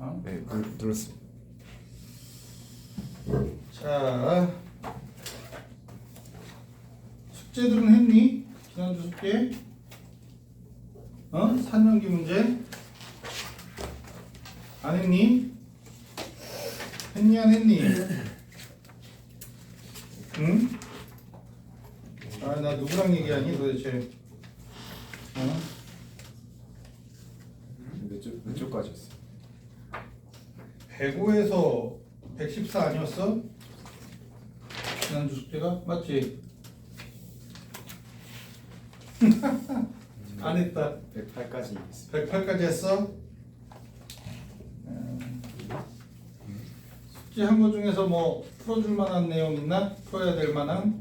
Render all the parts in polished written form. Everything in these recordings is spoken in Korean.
네, 들었습니다. 자, 숙제들은 했니? 지난주 숙제? 산연기 문제? 안 했니? 했니 안 했니? 응? 아, 나 누구랑 얘기하니 도대체? 몇 쪽까지 했어요? 105에서 114 아니었어? 지난주 숙제가? 맞지? 안 했다. 108까지 했습니다. 108까지 했어? 숙제 한 거 중에서 뭐 풀어줄 만한 내용 있나? 풀어야 될 만한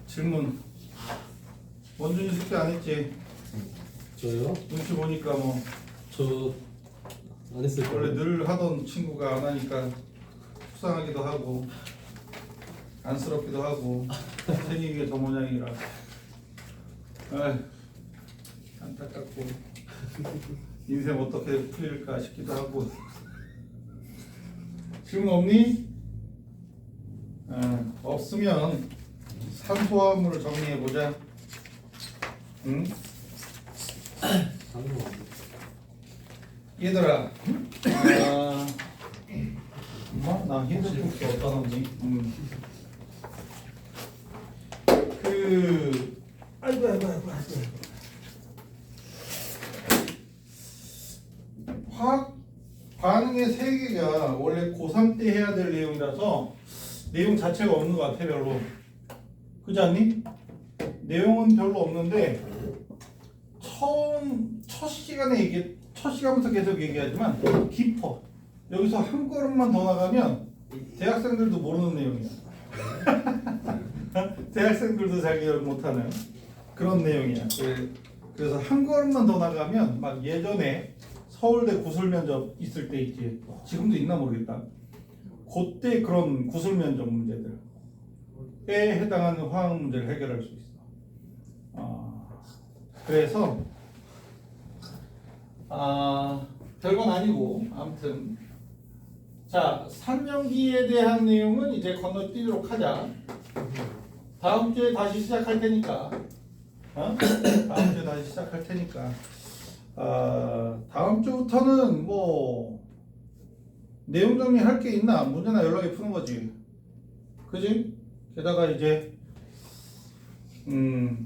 질문. 원준이 숙제 안 했지? 저요? 눈치 보니까 뭐 저 안 했을 원래 거예요. 늘 하던 친구가 안 하니까 속상하기도 하고 안쓰럽기도 하고 생긴 게 저 모양이라 아휴, 안타깝고 인생 어떻게 풀릴까 싶기도 하고. 질문 없니? 없으면 산소화물을 정리해보자. 응? 얘들아, 엄마? 나 핸드폰 어디다 놓니? 아이고. 화학 반응의 세계가 원래 고3 때 해야 될 내용이라서 내용 자체가 없는 것 같아, 별로. 그렇지 않니? 내용은 별로 없는데 첫 시간부터 계속 얘기하지만 깊어. 여기서 한 걸음만 더 나가면 대학생들도 모르는 내용이야. 대학생들도 잘 기억 못하는 그런 내용이야. 그래서 한 걸음만 더 나가면 막 예전에 서울대 구술 면접 있을 때 있지. 지금도 있나 모르겠다. 그때 그런 구술 면접 문제들에 해당하는 화학 문제를 해결할 수 있어. 그래서 별건 아니고 아무튼 자, 산연기에 대한 내용은 이제 건너뛰도록 하자. 다음 주에 다시 시작할 테니까. 다음 주에 다시 시작할 테니까. 다음 주부터는 뭐 내용 정리할 게 있나? 문제나 여러 개 푸는 거지. 그지? 게다가 이제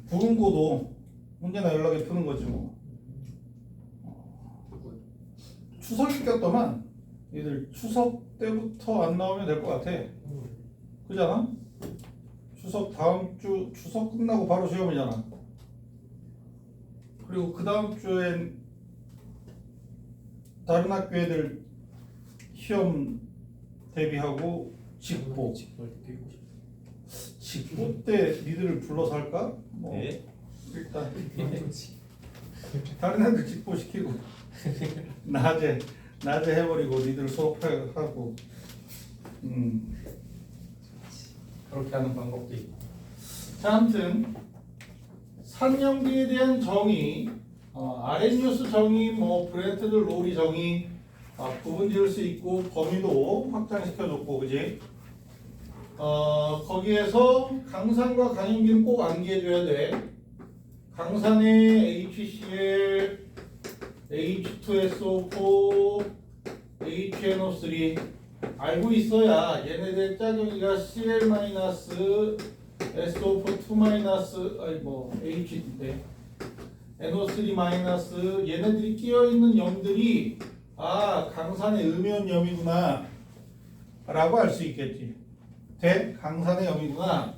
부분고도 문제나 여러 개 푸는 거지 뭐. 추석이 꼈더만 얘들 추석 때부터 안 나오면 될 것 같아. 그잖아? 추석 다음 주 추석 끝나고 바로 시험이잖아. 그리고 그 다음 주엔 다른 학교 애들 시험 대비하고 직보. 직보 때 니들을 불러서 할까? 뭐 네. 일단 다른 애들 직보 시키고 낮에 해버리고 니들 수업하고 그렇게 하는 방법도 있고. 자, 아무튼 산연기에 대한 정의, 아렌유스 정의, 뭐 브렌트들 로리 정의, 부분 지을 수 있고 범위도 확장시켜줬고, 그지? 거기에서 강산과 강연기는 꼭 암기해줘야 돼. 강산의 HCl, H2SO4, HNO3 알고 있어야 얘네들 짝여기가 Cl-SO4 2- 아니 뭐 H인데 NO3- 얘네들이 끼어있는 염들이 강산의 음이온 염이구나 라고 알 수 있겠지. 돼? 강산의 염이구나.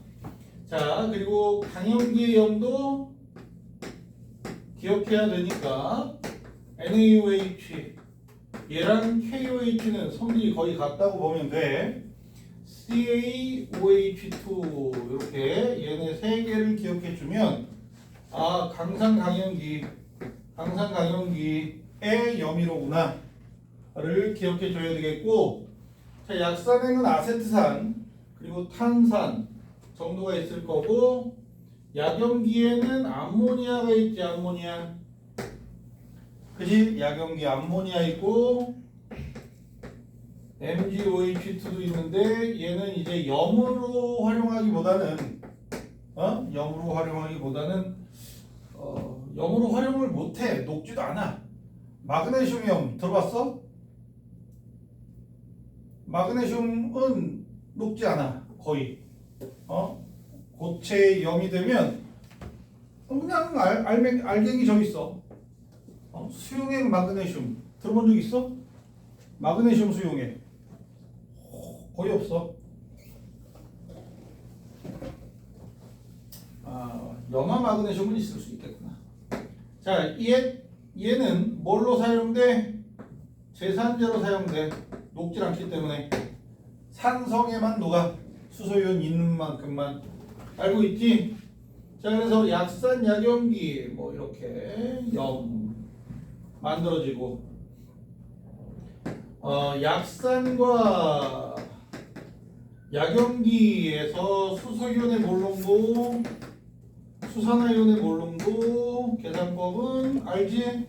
자, 그리고 강연기의 염도 기억해야 되니까 NaOH 얘랑 KOH는 성질이 거의 같다고 보면 돼. CaOH2 이렇게 얘네 세 개를 기억해 주면 강산 강연기의 염이로구나를 기억해 줘야 되겠고, 자, 약산에는 아세트산 그리고 탄산 정도가 있을 거고, 약염기에는 암모니아가 있지. 암모니아, 그지? 약염기 암모니아 있고 MgOH2도 있는데 얘는 이제 염으로 활용하기보다는 염으로 활용을 못해. 녹지도 않아. 마그네슘염 들어봤어? 마그네슘은 녹지 않아. 거의. 고체의 염이 되면 그냥 알갱이 져 있어. 수용액 마그네슘 들어본 적 있어? 마그네슘 수용액 거의 없어. 염화 마그네슘은 있을 수 있겠구나. 자, 얘는 뭘로 사용돼? 제산제로 사용돼. 녹질 않기 때문에 산성에만 녹아. 수소이온 있는 만큼만. 알고 있지? 자, 그래서 약산 약염기 뭐 이렇게 염 만들어지고 약산과 약염기에서 수소이온의 몰롱도 수산화이온의 몰롱도 계산법은 알지?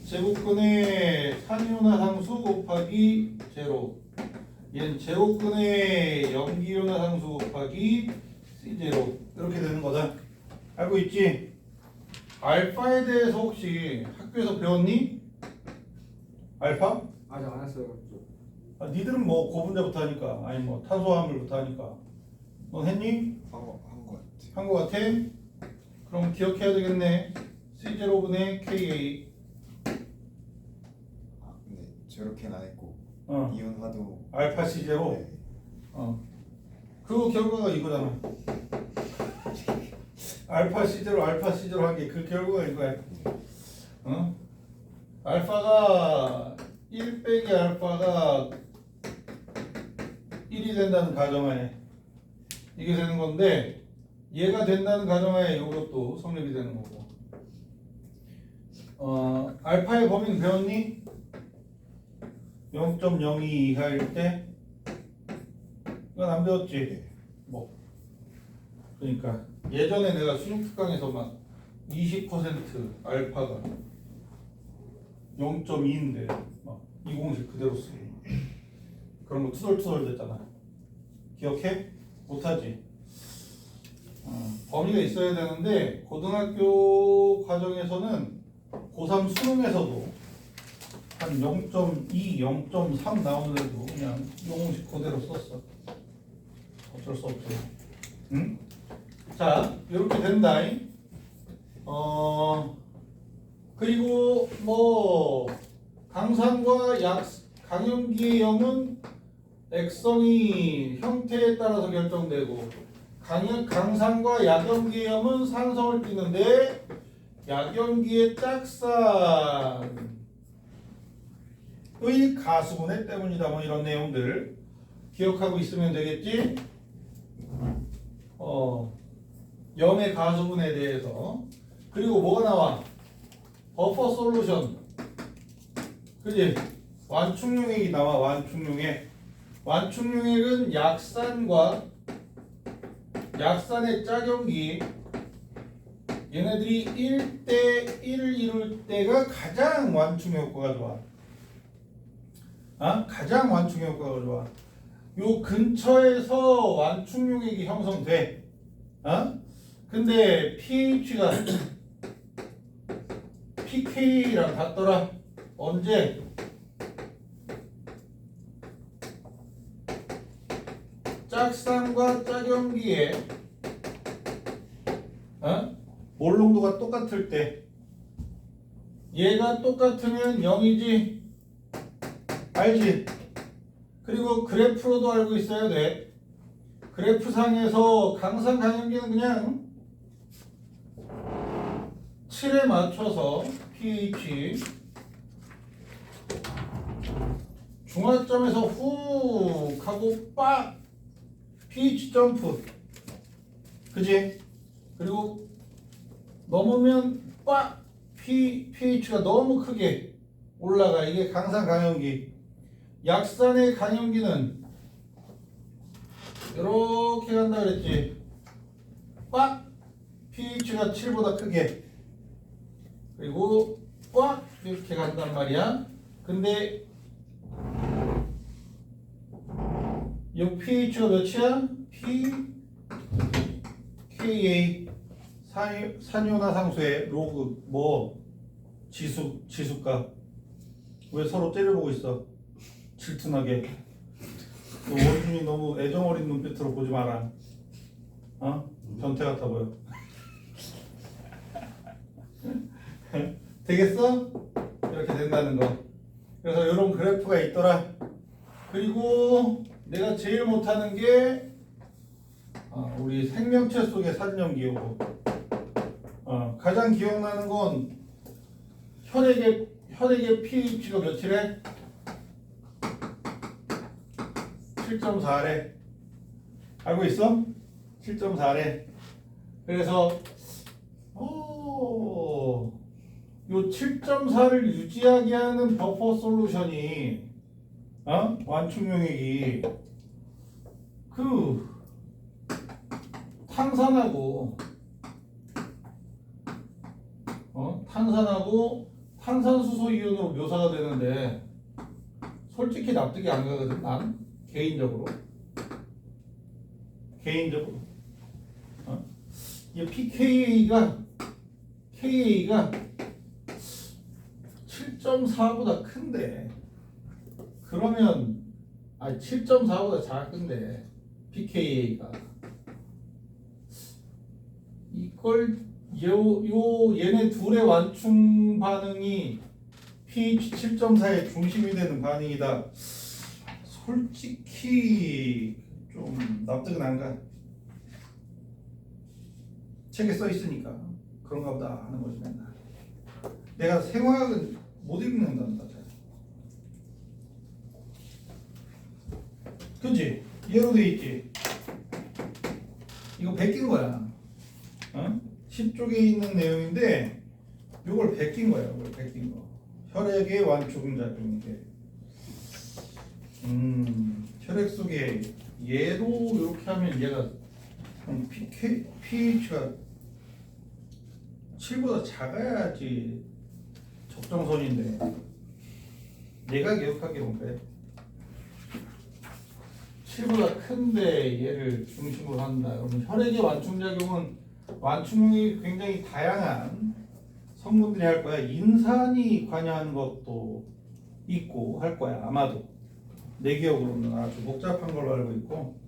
제곱근의 산이온화상수 곱하기 제로. 얘는 제곱근의 염기이온화상수 곱하기 C0 이렇게 되는 거다. 알고 있지? 알파에 대해서 혹시 학교에서 배웠니? 알파? 아직 안 했어요. 니들은 뭐 고분자부터 하니까 아니 뭐 탄소화물부터 하니까 넌 했니? 한거 같아. 한 거 같아? 그럼 기억해야 되겠네. C0분의 KA. 네, 저렇게는 안 했고 어. 이온화도. 알파 C0. 네. 그 결과가 이거잖아. 알파 C0 한 게 그 결과가 이거야. 알파가 1 빼기 알파가 1이 된다는 가정하에 이게 되는 건데 얘가 된다는 가정하에 이것도 성립이 되는 거고. 알파의 범위는 배웠니? 0.02 이하일 때 이건 안 배웠지? 뭐 그러니까 예전에 내가 수능 특강에서 막 20% 알파가 0.2인데 막 이 공식 그대로 쓰고 그런 거 투덜투덜 됐잖아. 기억해? 못하지? 범위가 있어야 되는데 고등학교 과정에서는 고3 수능에서도 한 0.2, 0.3 나오는 애도 그냥 이 공식 그대로 썼어. 어쩔 수 없지. 응? 자, 이렇게 된다. 그리고 뭐 강산과 강염기의 염은 액성이 형태에 따라서 결정되고 강산과 약염기의 염은 산성을 띠는데 약염기의 짝산의 가수분해 때문이다. 뭐 이런 내용들 기억하고 있으면 되겠지? 염의 가수분에 대해서. 그리고 뭐가 나와? 버퍼 솔루션. 그지? 완충용액이 나와. 완충용액. 완충용액은 약산과 약산의 짝염기 얘네들이 1대 1을 이룰 때가 가장 완충 효과가 좋아. 가장 완충 효과가 좋아. 요 근처에서 완충용액이 형성돼. 근데 pH가 pK랑 같더라. 언제? 짝산과 짝염기에 몰롱도가 똑같을 때. 얘가 똑같으면 0이지. 알지? 그리고 그래프로도 알고 있어야 돼. 그래프상에서 강산 강염기는 그냥 7에 맞춰서 pH 중화점에서 훅 하고 빡 pH 점프. 그지? 그리고 넘으면 빡 pH가 너무 크게 올라가. 이게 강산 강염기. 약산의 강염기는 이렇게 간다 그랬지. 빡 pH가 7보다 크게. 그리고 빡 이렇게 간단 말이야. 근데 이 pH가 몇이야? pKa 산이온화상수의 로그 뭐 지수값. 왜 서로 째려보고 있어? 질투나게. 너 원준이 너무 애정어린 눈빛으로 보지 마라. 어? 변태 같아 보여. 되겠어? 이렇게 된다는 거. 그래서 이런 그래프가 있더라. 그리고 내가 제일 못하는 게 우리 생명체 속의 산염기호고. 가장 기억나는 건 혈액의 pH가 몇이래? 7.4래. 알고 있어? 7.4래. 그래서 요 7.4를 유지하게 하는 버퍼 솔루션이 완충용액이 그 탄산하고 탄산수소 이온으로 묘사가 되는데 솔직히 납득이 안 가거든. 난 개인적으로 이 pKa가 7.4보다 큰데 그러면 7.4보다 작은데 pKa가 이걸 얘네 둘의 완충 반응이 pH 7.4의 중심이 되는 반응이다. 솔직히 좀 납득은 안 가. 책에 써 있으니까 그런가 보다 하는 거지 맨날. 내가 생화학은 못 읽는단다. 그치? 얘로 돼 있지? 이거 베낀 거야. 10쪽에 있는 내용인데 요걸 베낀 거야. 이걸 베낀 거. 혈액의 완충작용인데 혈액 속에 얘로 이렇게 하면 얘가 pH가 7보다 작아야지 적정선인데 내가 기억하기로는 그래. 7보다 큰데 얘를 중심으로 한다. 그러면 혈액의 완충작용은 완충이 굉장히 다양한 성분들이 할 거야. 인산이 관여하는 것도 있고 할 거야. 아마도 내 기억으로는 아주 복잡한 걸로 알고 있고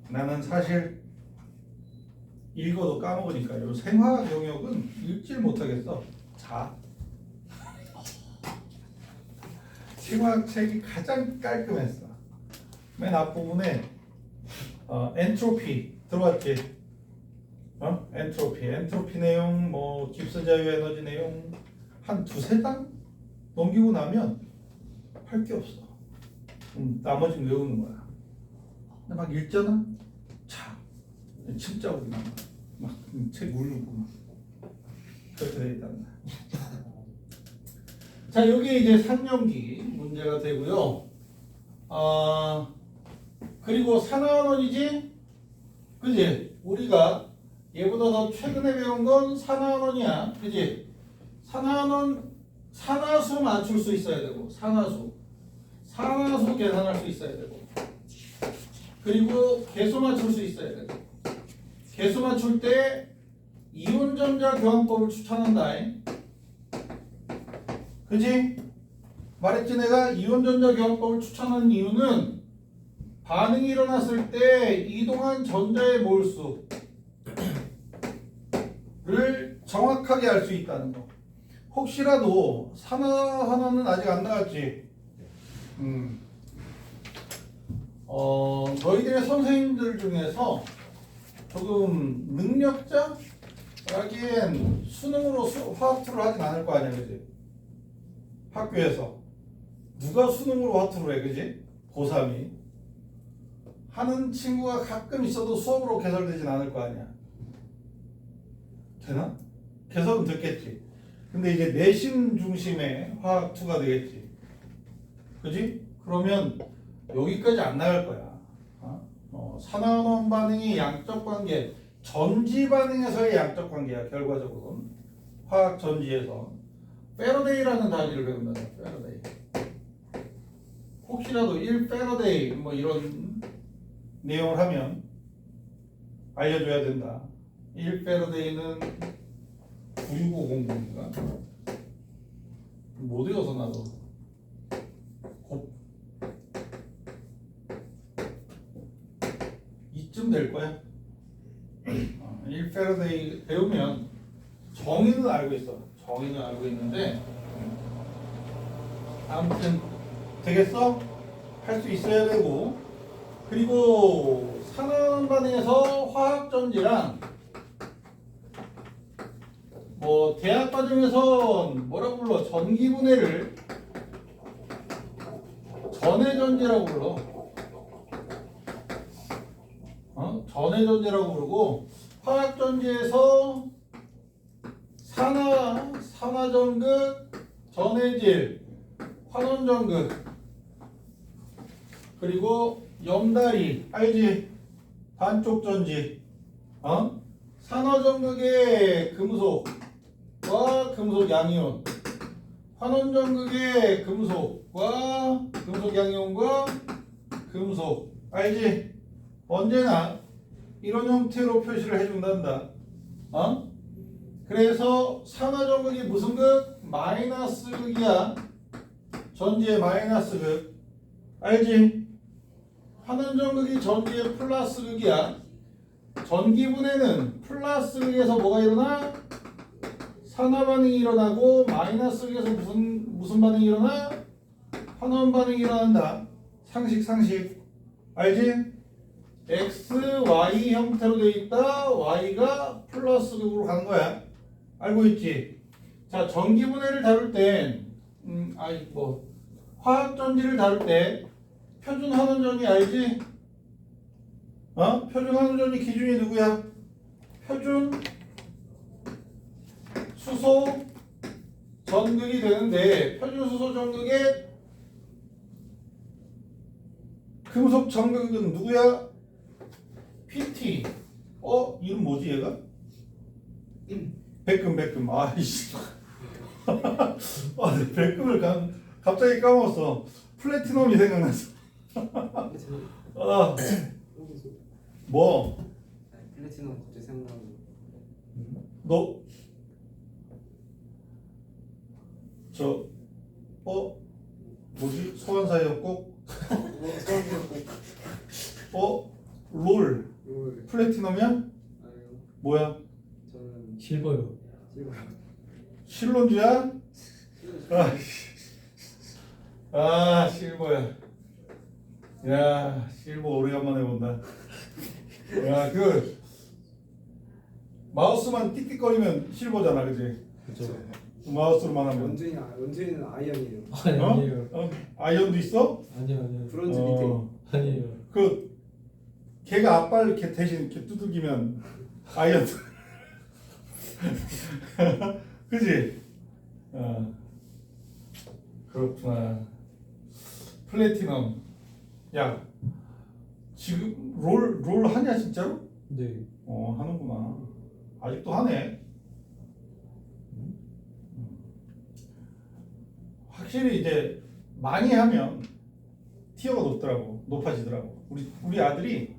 나는 사실 읽어도 까먹으니까 이 생화학 영역은 읽질 못하겠어. 생화학 책이 가장 깔끔했어. 맨 앞부분에 엔트로피 들어왔지? 엔트로피 내용, 뭐 깁스 자유 에너지 내용 한 두세 장 넘기고 나면 할 게 없어. 나머지는 외우는 거야. 근데 막 읽잖아. 침자국이 막 책 울고 막 그렇게 돼 있단 말이야. 자, 여기 이제 산염기 문제가 되고요. 그리고 산화환원이지? 그지? 우리가 얘보다 더 최근에 배운 건 산화환원이야. 그지? 산화환원, 산화수 맞출 수 있어야 되고, 산화수 계산할 수 있어야 되고, 그리고 개수 맞출 수 있어야 되고, 개수 맞출 때 이온전자 교환법을 추천한다. 그지? 말했지 내가 이온전자 교환법을 추천하는 이유는 반응이 일어났을 때 이동한 전자의 몰수를 정확하게 알 수 있다는 거. 혹시라도 산화환원은 아직 안 나왔지? 너희들의 선생님들 중에서 조금 능력자라기엔 수능으로 화학 투를 하진 않을 거 아니야, 그지? 학교에서 누가 수능으로 화투를 해, 그지? 고3이 하는 친구가 가끔 있어도 수업으로 개설되진 않을 거 아니야. 되나? 개설은 됐겠지. 근데 이제 내신 중심의 화학 2가 되겠지. 그지? 그러면 여기까지 안 나갈 거야. 산화환원 반응이 양적 관계, 전지 반응에서의 양적 관계야. 결과적으로는 화학 전지에서 페러데이라는 단위를 배운다. 혹시라도 1패러데이 뭐 이런 내용을 하면 알려줘야 된다. 1패러데이는 96500인가? 못 외워서 나도 이쯤 될 거야. 1패러데이 배우면 정의는 알고 있어. 정의는 알고 있는데 아무튼 되겠어? 할 수 있어야 되고, 그리고 산원 반응에서 화학 전지랑 뭐 대학 과정에선 뭐라고 불러? 전기 분해를 전해 전지라고 불러. 전해 전지라고 부르고, 화학 전지에서 산화전극, 전해질, 환원전극, 그리고 염다리, 알지? 반쪽 전지. 산화전극의 금속과 금속 양이온, 환원전극의 금속과 금속 양이온과 금속, 알지? 언제나 이런 형태로 표시를 해준단다. 그래서 산화전극이 무슨 극? 마이너스 극이야. 전지의 마이너스 극. 알지? 환원전극이 전지의 플러스 극이야. 전기분해는 플러스 극에서 뭐가 일어나? 산화 반응이 일어나고, 마이너스 극에서 무슨 반응이 일어나? 환원 반응이 일어난다. 상식. 알지? X, Y 형태로 되어 있다. Y가 플러스 극으로 가는 거야. 알고 있지? 자, 전기분해를 다룰 땐, 화학전지를 다룰 때 표준 환원전이 알지? 표준 환원전이 기준이 누구야? 표준 수소 전극이 되는데, 표준 수소 전극의 금속 전극은 누구야? PT. 이름 뭐지 얘가? 백금. 아이씨. 내 백금을 갑자기 까먹었어. 플래티넘이 생각났어. 뭐? 플래티넘 갑자기 생각나는. 너 뭐지? 소환사였고? 롤 플래티넘이야? 아니요. 뭐야? 저는 실버요. 실론주야? 실버야. 야, 실버 오래간만에 본다. 야, 마우스만 띡띡거리면 실버잖아, 그지? 그죠. 마우스로만 하면. 원주인은 아이언이에요. 아니에요. 아이언도 있어? 아니에요. 브론즈 밑에. 아니에요. 걔가 앞발 이렇게 대신 이렇게 두들기면 아이언. 그지? 그렇구나. 플래티넘. 야, 지금 롤 하냐 진짜로? 네. 하는구나. 아직도 하네. 확실히 이제 많이 하면 티어가 높아지더라고. 우리 아들이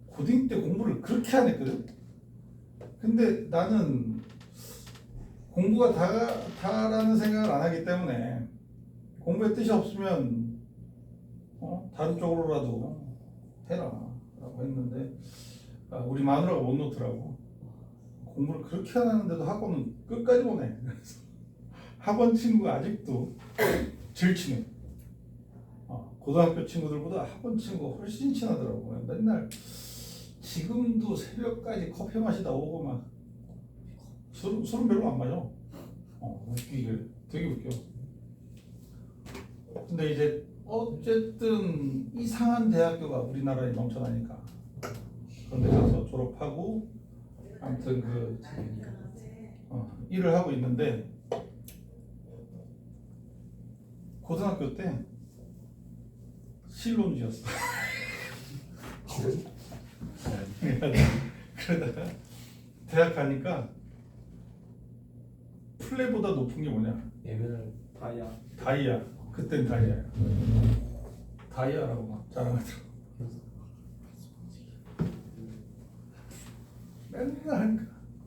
고딩 때 공부를 그렇게 안 했거든. 근데 나는 공부가 다라는 생각을 안 하기 때문에, 공부에 뜻이 없으면 다른 쪽으로라도 해라 라고 했는데, 우리 마누라가 못 놓더라고. 공부를 그렇게 안 하는데도 학원은 끝까지 보내. 그래서 학원 친구가 아직도 제일 친해. 고등학교 친구들보다 학원 친구가 훨씬 친하더라고. 맨날 지금도 새벽까지 커피 마시다 오고 막 술은 별로 안 마셔. 이게 되게 웃겨. 근데 이제 어쨌든 이상한 대학교가 우리나라에 넘쳐나니까 그런 데 가서 졸업하고, 아무튼 일을 하고 있는데, 고등학교 때 실론주였어. 그러다가 대학 가니까 플레보다 높은 게 뭐냐? 에메랄드. 다이아. 다이아. 그땐 다이아야. 가이아라고 막 자랑하더라고.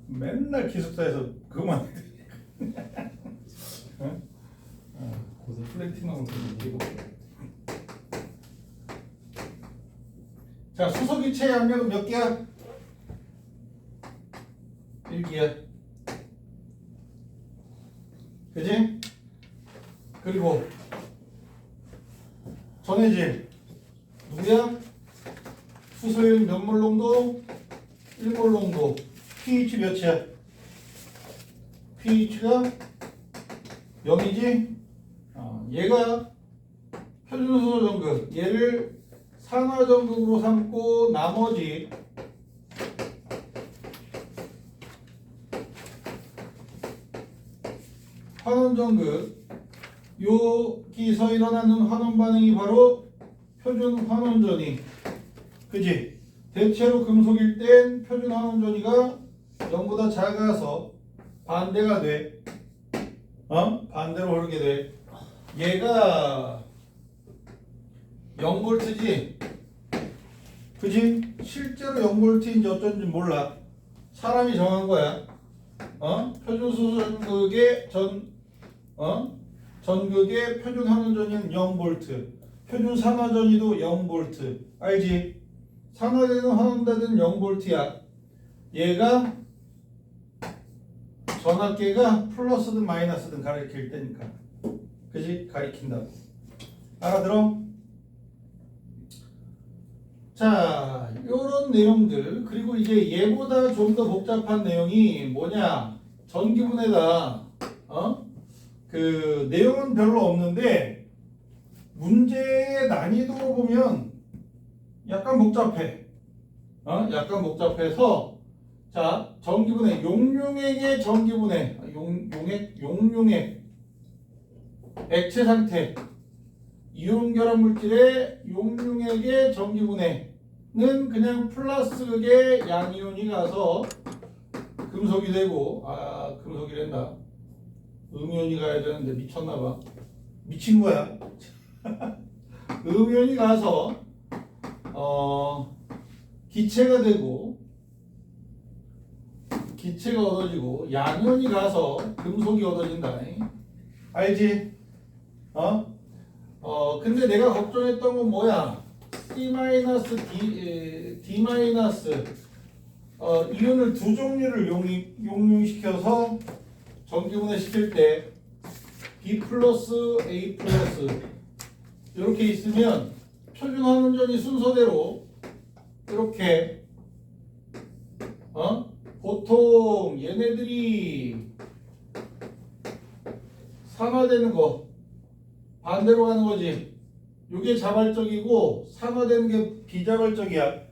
맨날 기숙사에서 그거만 응? 고생. 플래티넘을 그리고 자 수소기체 양력은 몇 개야? 1기야. 그지? 그리고 전해질 누구야? 수소일 몇 몰 농도? 1몰 농도. pH 몇이야? pH가 0이지? 얘가 표준수소 전극. 얘를 산화전극으로 삼고 나머지 환원전극. 여기서 일어나는 환원 반응이 바로 표준 환원전이. 그지? 대체로 금속일 땐 표준 환원전이가 0보다 작아서 반대가 돼. 반대로 흐르게 돼. 얘가 0볼트지? 그지? 실제로 0볼트인지 어쩐지 몰라. 사람이 정한 거야. 표준 수소전극의 전극의 표준 환원전이는 0볼트. 표준 산화전이도 0볼트. 알지? 산화되든 환원되든 0볼트야. 얘가 전압계가 플러스든 마이너스든 가리킬 때니까. 그지? 가리킨다고. 알아들어? 자, 요런 내용들. 그리고 이제 얘보다 좀 더 복잡한 내용이 뭐냐? 전기분해다. 그 내용은 별로 없는데 문제의 난이도로 보면 약간 복잡해. 약간 복잡해서 자, 전기분해, 용융액의 전기분해, 용융액, 액체 상태, 이온 결합 물질의 용융액의 전기분해는 그냥 플러스 극의 양이온이 가서 금속이 되고, 금속이란다. 음이온이 가야 되는데 미쳤나봐. 미친 거야. 음이온이 가서 기체가 되고, 기체가 얻어지고, 양이온이 가서 금속이 얻어진다. 알지? 근데 내가 걱정했던 건 뭐야? D- 이온을 두 종류를 용융시켜서 전기분해 시킬 때 B 플러스 A 플러스 이렇게 있으면 표준 환원전이 순서대로 이렇게 보통 얘네들이 산화되는 거 반대로 가는 거지. 이게 자발적이고 산화되는 게 비자발적이야.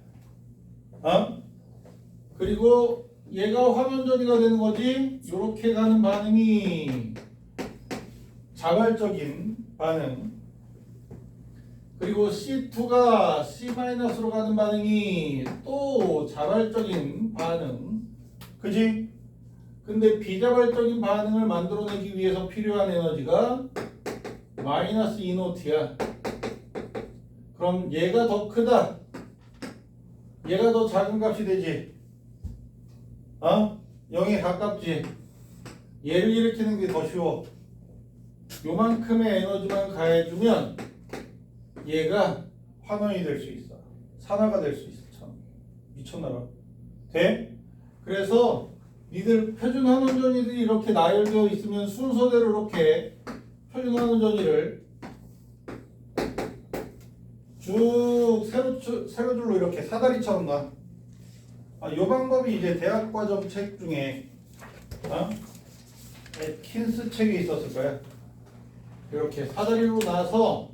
그리고 얘가 환원전이가 되는 거지. 이렇게 가는 반응이 자발적인 반응. 그리고 C2가 C-로 가는 반응이 또 자발적인 반응. 그지? 근데 비자발적인 반응을 만들어내기 위해서 필요한 에너지가 마이너스 E노트야. 그럼 얘가 더 크다. 얘가 더 작은 값이 되지. 0에 가깝지. 얘를 일으키는 게 더 쉬워. 요만큼의 에너지만 가해주면 얘가 환원이 될 수 있어. 산화가 될 수 있어. 참 미쳤나봐. 돼? 그래서 니들 표준 환원전이들이 이렇게 나열되어 있으면 순서대로 이렇게 표준 환원전이를 쭉 세로줄로 이렇게 사다리처럼 놔. 이 방법이 이제 대학과정 책 중에 킨스 책에 있었을 거야. 이렇게 사다리로 놔서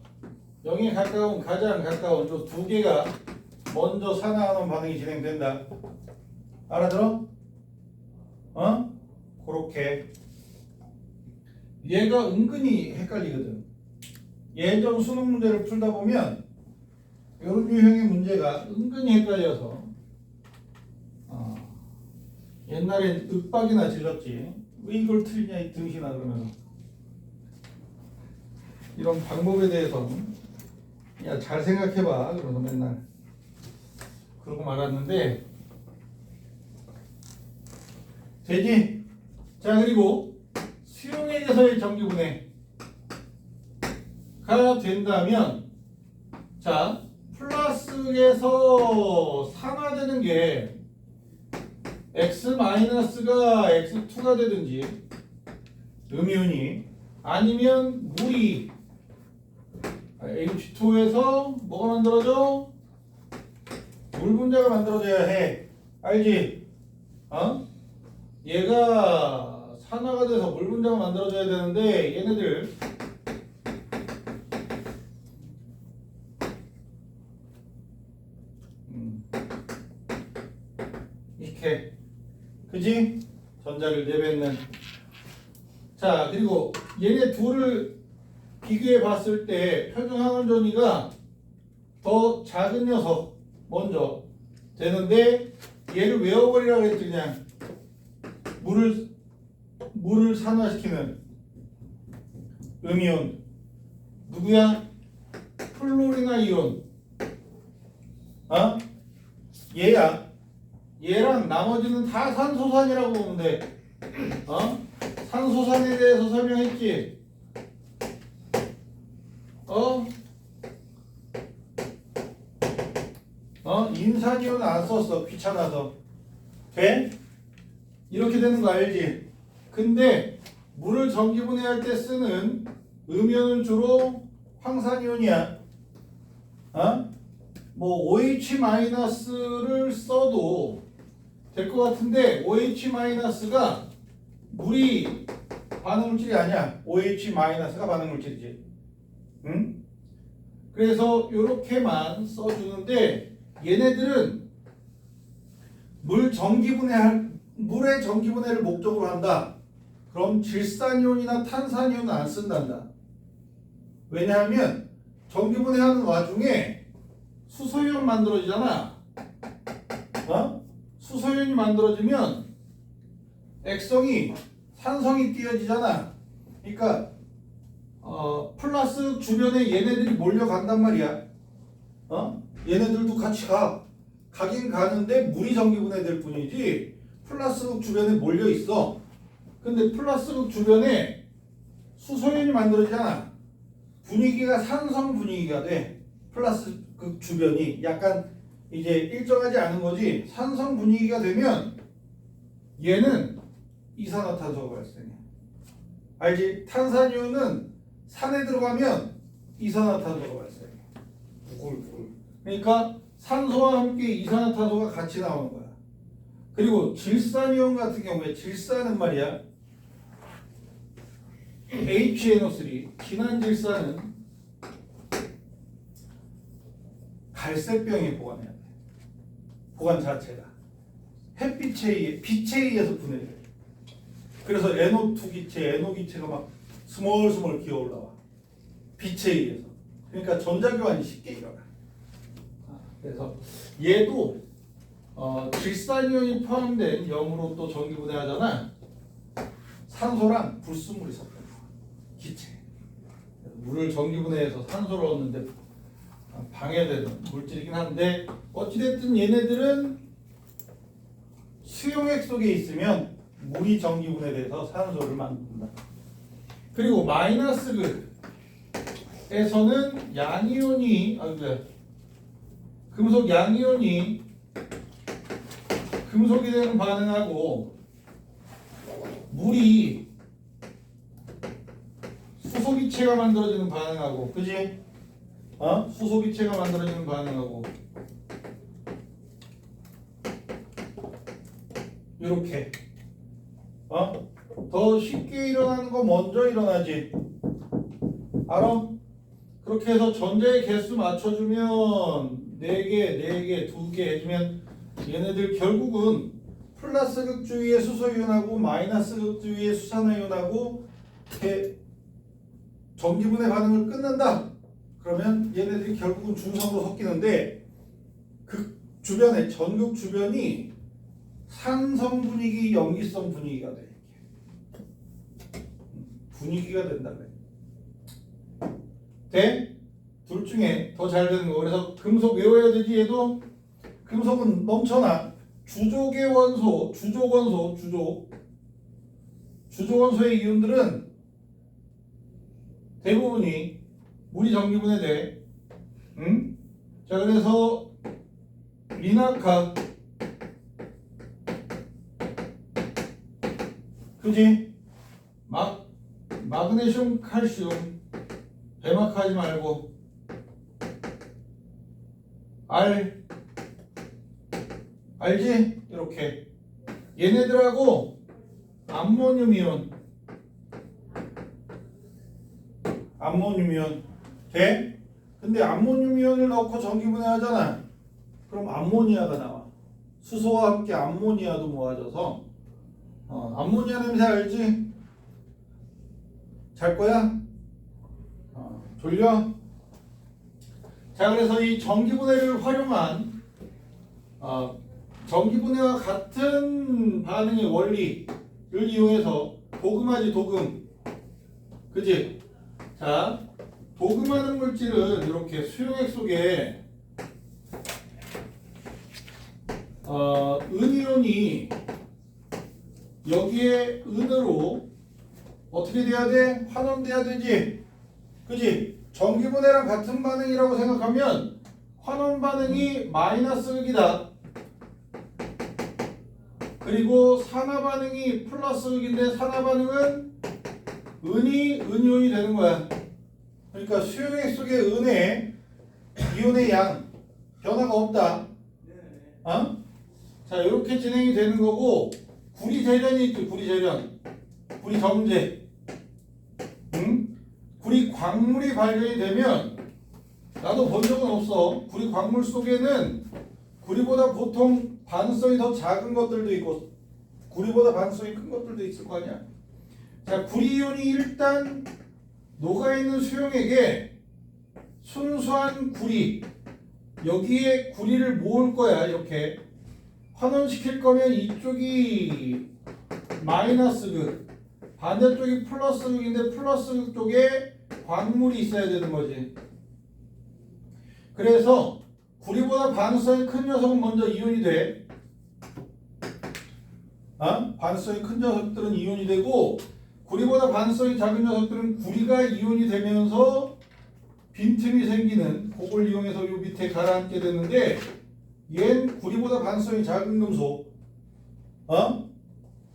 0에 가까운 가장 가까운 요 두 개가 먼저 산화하는 반응이 진행된다. 알아들어? 그렇게. 얘가 은근히 헷갈리거든. 예전 수능 문제를 풀다 보면 이런 유형의 문제가 은근히 헷갈려서 옛날엔 윽박이나 질렀지. 왜 이걸 틀리냐 이 등신아 그러면서. 이런 방법에 대해서는 야, 잘 생각해봐. 그러면서 맨날 그러고 말았는데 되지? 자, 그리고 수용에 대해서의 전기분해가 된다면 자, 플러스에서 산화되는 게 X-가 X2가 되든지 음이온이 아니면 물이 H2에서 뭐가 만들어져? 물 분자가 만들어져야 해. 알지? 어? 얘가 산화가 돼서 물 분자가 만들어져야 되는데 얘네들 이렇게 그지? 전자를 내뱉는. 자, 그리고 얘네 둘을 비교해 봤을 때 표준항원 전위가 더 작은 녀석 먼저 되는데 얘를 외워버리라고 했지. 그냥 물을 산화시키는 음이온 누구야? 플로리나 이온. 어? 얘야. 얘랑 나머지는 다 산소산이라고 보면 돼. 어? 산소산에 대해서 설명했지. 인산이온 안 썼어. 귀찮아서. 돼? 이렇게 되는 거 알지? 근데 물을 전기분해할 때 쓰는 음이온은 주로 황산이온이야. 뭐 OH-를 써도 될 것 같은데 OH-가 물이 반응물질이 아니야. OH-가 반응물질이지. 응? 그래서 이렇게만 써주는데 얘네들은 물의 전기분해를 목적으로 한다. 그럼 질산이온이나 탄산이온은 안 쓴단다. 왜냐하면 전기분해하는 와중에 수소이온 만들어지잖아. 수소이온이 만들어지면 액성이 산성이 띄어지잖아. 그러니까 플러스 주변에 얘네들이 몰려간단 말이야. 얘네들도 같이 가긴 가는데 물이 전기분해될 뿐이지 플러스 주변에 몰려 있어. 근데 플러스 주변에 수소이온이 만들어지잖아. 분위기가 산성 분위기가 돼. 플러스 그 주변이 약간 이제 일정하지 않은 거지. 산성 분위기가 되면 얘는 이산화탄소가 발생해. 알지? 탄산이온은 산에 들어가면 이산화탄소가 발생해. 그러니까 산소와 함께 이산화탄소가 같이 나오는 거야. 그리고 질산이온 같은 경우에 질산은 말이야 HNO3 진한 질산은 갈색병에 보관해야 돼. 보관 자체가 빛에 의해서 분해돼. 그래서 NO2 기체, NO 기체가 막 스멀스멀 기어 올라와. 빛에 의해서. 그러니까 전자교환이 쉽게 일어나. 그래서 얘도 질산이온이 포함된 염으로 또 전기분해하잖아. 산소랑 불순물이 섞여. 기체. 물을 전기분해해서 산소를 얻는데 방해되는 물질이긴 한데 어찌됐든 얘네들은 수용액 속에 있으면 물이 전기분해돼서 산소를 만든다. 그리고 마이너스 에서는 양이온이 금속 양이온이 금속이 되는 반응하고 물이 수소기체가 만들어지는 반응하고, 그지? 수소기체가 만들어지는 반응하고 이렇게 더 쉽게 일어나는 거 먼저 일어나지. 알아? 그렇게 해서 전자의 개수 맞춰주면 4개, 2개 해주면 얘네들 결국은 플러스 극 주위의 수소이온하고 마이너스 극 주위의 수산화이온하고 이렇게 전기분해 반응을 끊는다. 그러면 얘네들이 결국은 중성으로 섞이는데 극 주변에 전극 주변이 산성 분위기, 염기성 분위기가 돼. 분위기가 된다 그래. 돼? 둘 중에 더 잘 되는 거. 그래서 금속 외워야 되지. 얘도 금속은 넘쳐나. 주족의 원소, 주족원소의 이온들은 대부분이 물이 전기분해돼. 응? 자, 그래서 리나카, 그지? 마그네슘, 칼슘, 배막하지 말고 알지? 이렇게 얘네들하고 암모늄 이온 돼? 근데 암모늄 이온을 넣고 전기분해하잖아. 그럼 암모니아가 나와. 수소와 함께 암모니아도 모아져서 암모니아 냄새 알지? 잘 거야? 졸려? 자, 그래서 이 전기분해를 활용한 전기분해와 같은 반응의 원리를 이용해서 도금하지, 도금. 그지? 자, 도금하는 물질은 이렇게 수용액 속에 은이온이 여기에 은으로 어떻게 돼야 돼? 환원돼야 되지. 그지? 전기분해랑 같은 반응이라고 생각하면 환원 반응이 마이너스 극이다. 그리고 산화 반응이 플러스 극인데 산화 반응은 은이온이 되는 거야. 그러니까 수용액 속의 은의 이온의 양 변화가 없다. 자, 이렇게 진행이 되는 거고, 구리 재련이 있지. 구리 점재. 구리 광물이 발견이 되면, 나도 본 적은 없어. 구리 광물 속에는 구리보다 보통 반응성이 더 작은 것들도 있고 구리보다 반응성이 큰 것들도 있을 거 아니야. 자, 구리이온이 일단 녹아있는 수용액에 순수한 구리, 여기에 구리를 모을 거야. 이렇게 환원시킬 거면 이쪽이 마이너스 극, 반대쪽이 플러스 극인데 플러스 극 쪽에 광물이 있어야 되는 거지. 그래서 구리보다 반응성이 큰 녀석은 먼저 이온이 돼. 반응성이 큰 녀석들은 이온이 되고, 구리보다 반응성이 작은 녀석들은 구리가 이온이 되면서 빈틈이 생기는, 그걸 이용해서 요 밑에 가라앉게 되는데, 얜 구리보다 반응성이 작은 금속.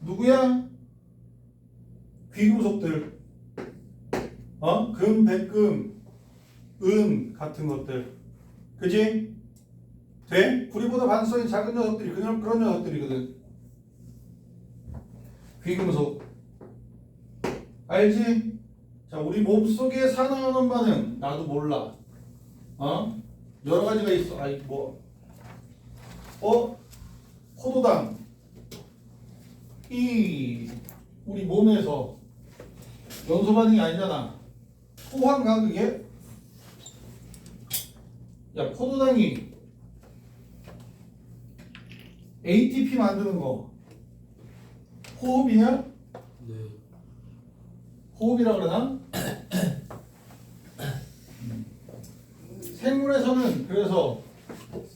누구야? 귀금속들. 금, 백금, 은 같은 것들. 그지? 돼? 구리보다 반응성이 작은 녀석들이 그런 녀석들이거든. 귀금속. 알지? 자, 우리 몸속에 산화하는 반응 나도 몰라. 여러 가지가 있어. 포도당. 이 우리 몸에서 연소 반응이 아니잖아. 포화인가 그게? 야, 포도당이 ATP 만드는 거 호흡이냐? 네. 호흡이라 그러나? 생물에서는 그래서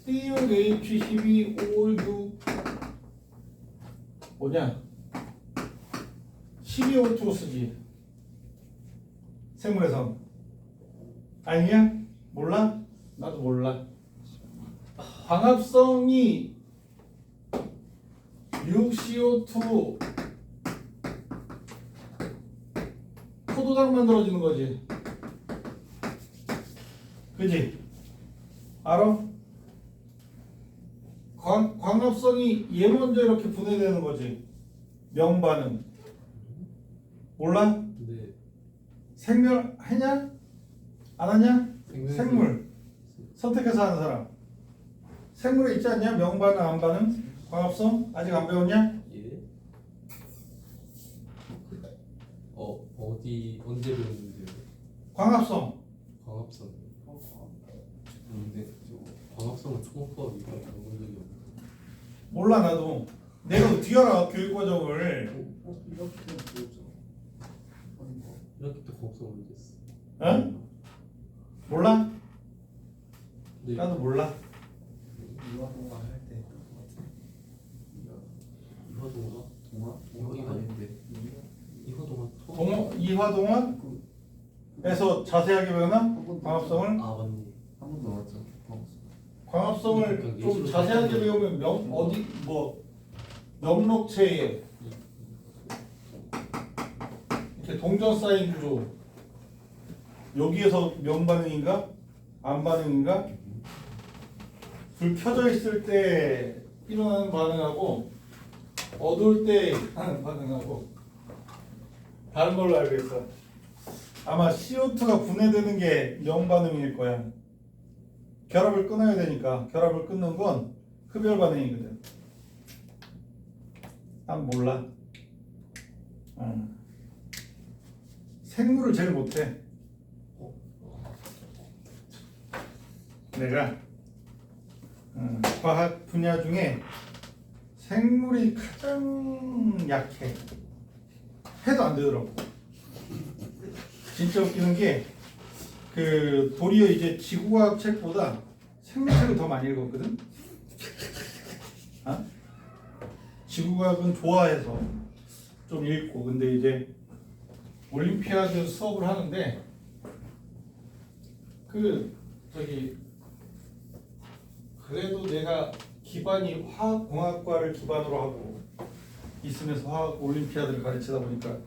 CuH12O6 뭐냐? 12O2 쓰지. 생물에서 아니야? 몰라? 나도 몰라. 광합성이 6CO2 포도당 만들어지는 거지. 그지? 알아? 광합성이 얘 먼저 이렇게 분해되는 거지. 명반응. 몰라? 네. 생멸 하냐? 안 하냐? 생물. 생물. 선택해서 하는 사람. 생물에 있지 않냐? 명반응, 암반응, 광합성. 아직 안 배웠냐? 예. 언제 배웠는데요? 광합성. 광합성. 광합성은 초목법 이거 배운 적이 없는데. 몰라 나도. 내가 어떻게 알아 교육과정을. 이렇게 또 광합성 언제 했어? 어? 몰라? 나도 몰라. 이화동화 할때 했던 것 같은데. 이화동화? 동화? 이화가 아닌데. 이화동화 이화동화에서 자세하게 배우나? 광합성을? 아 맞네. 한 번도 나왔죠. 광합성을 그러니까 좀 예시로 자세하게 생각해. 배우면 어디 뭐 명록체에 이렇게 동전 쌓인 구조 여기에서 명반응인가? 안반응인가? 불 켜져 있을 때 일어나는 반응하고 어두울 때 하는 반응하고 다른 걸로 알고 있어. 아마 CO2가 분해되는 게 명반응일 거야. 결합을 끊어야 되니까 결합을 끊는 건 흡열 반응이거든. 난 몰라. 생물을 제일 못해. 내가 과학 분야 중에 생물이 가장 약해. 해도 안 되더라고. 진짜 웃기는 게 그 도리어 이제 지구과학 책보다 생물책을 더 많이 읽었거든. 지구과학은 좋아해서 좀 읽고 근데 이제 올림피아드 수업을 하는데 그래도 내가 기반이 화학공학과를 기반으로 하고 있으면서 화학 올림피아드를 가르치다 보니까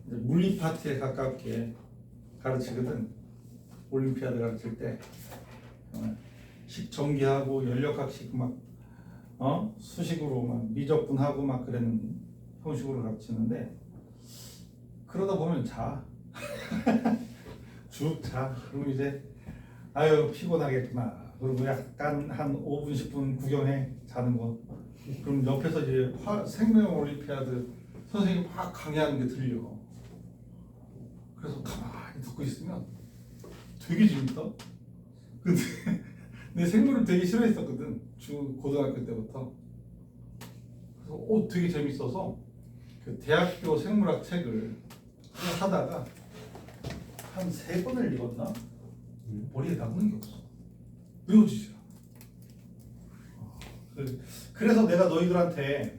이제 물리 파트에 가깝게 가르치거든. 올림피아드 가르칠 때 식전기하고 연력학식 막 수식으로 막 미적분하고 막 그런 형식으로 가르치는데 그러다 보면 쭉 자. 그러면 이제 아유 피곤하겠구나. 그리고 약간 한 5분 10분 구경해 자는 거. 그럼 옆에서 이제 생명 올림피아드 선생님이 막 강의하는 게 들려. 그래서 가만히 듣고 있으면 되게 재밌다. 근데 내 생물을 되게 싫어했었거든. 고등학교 때부터. 그래서 되게 재밌어서 그 대학교 생물학 책을 하다가 한 3번을 읽었나? 머리에 남는 게 없어. 외워지지 않아. 그래서 내가 너희들한테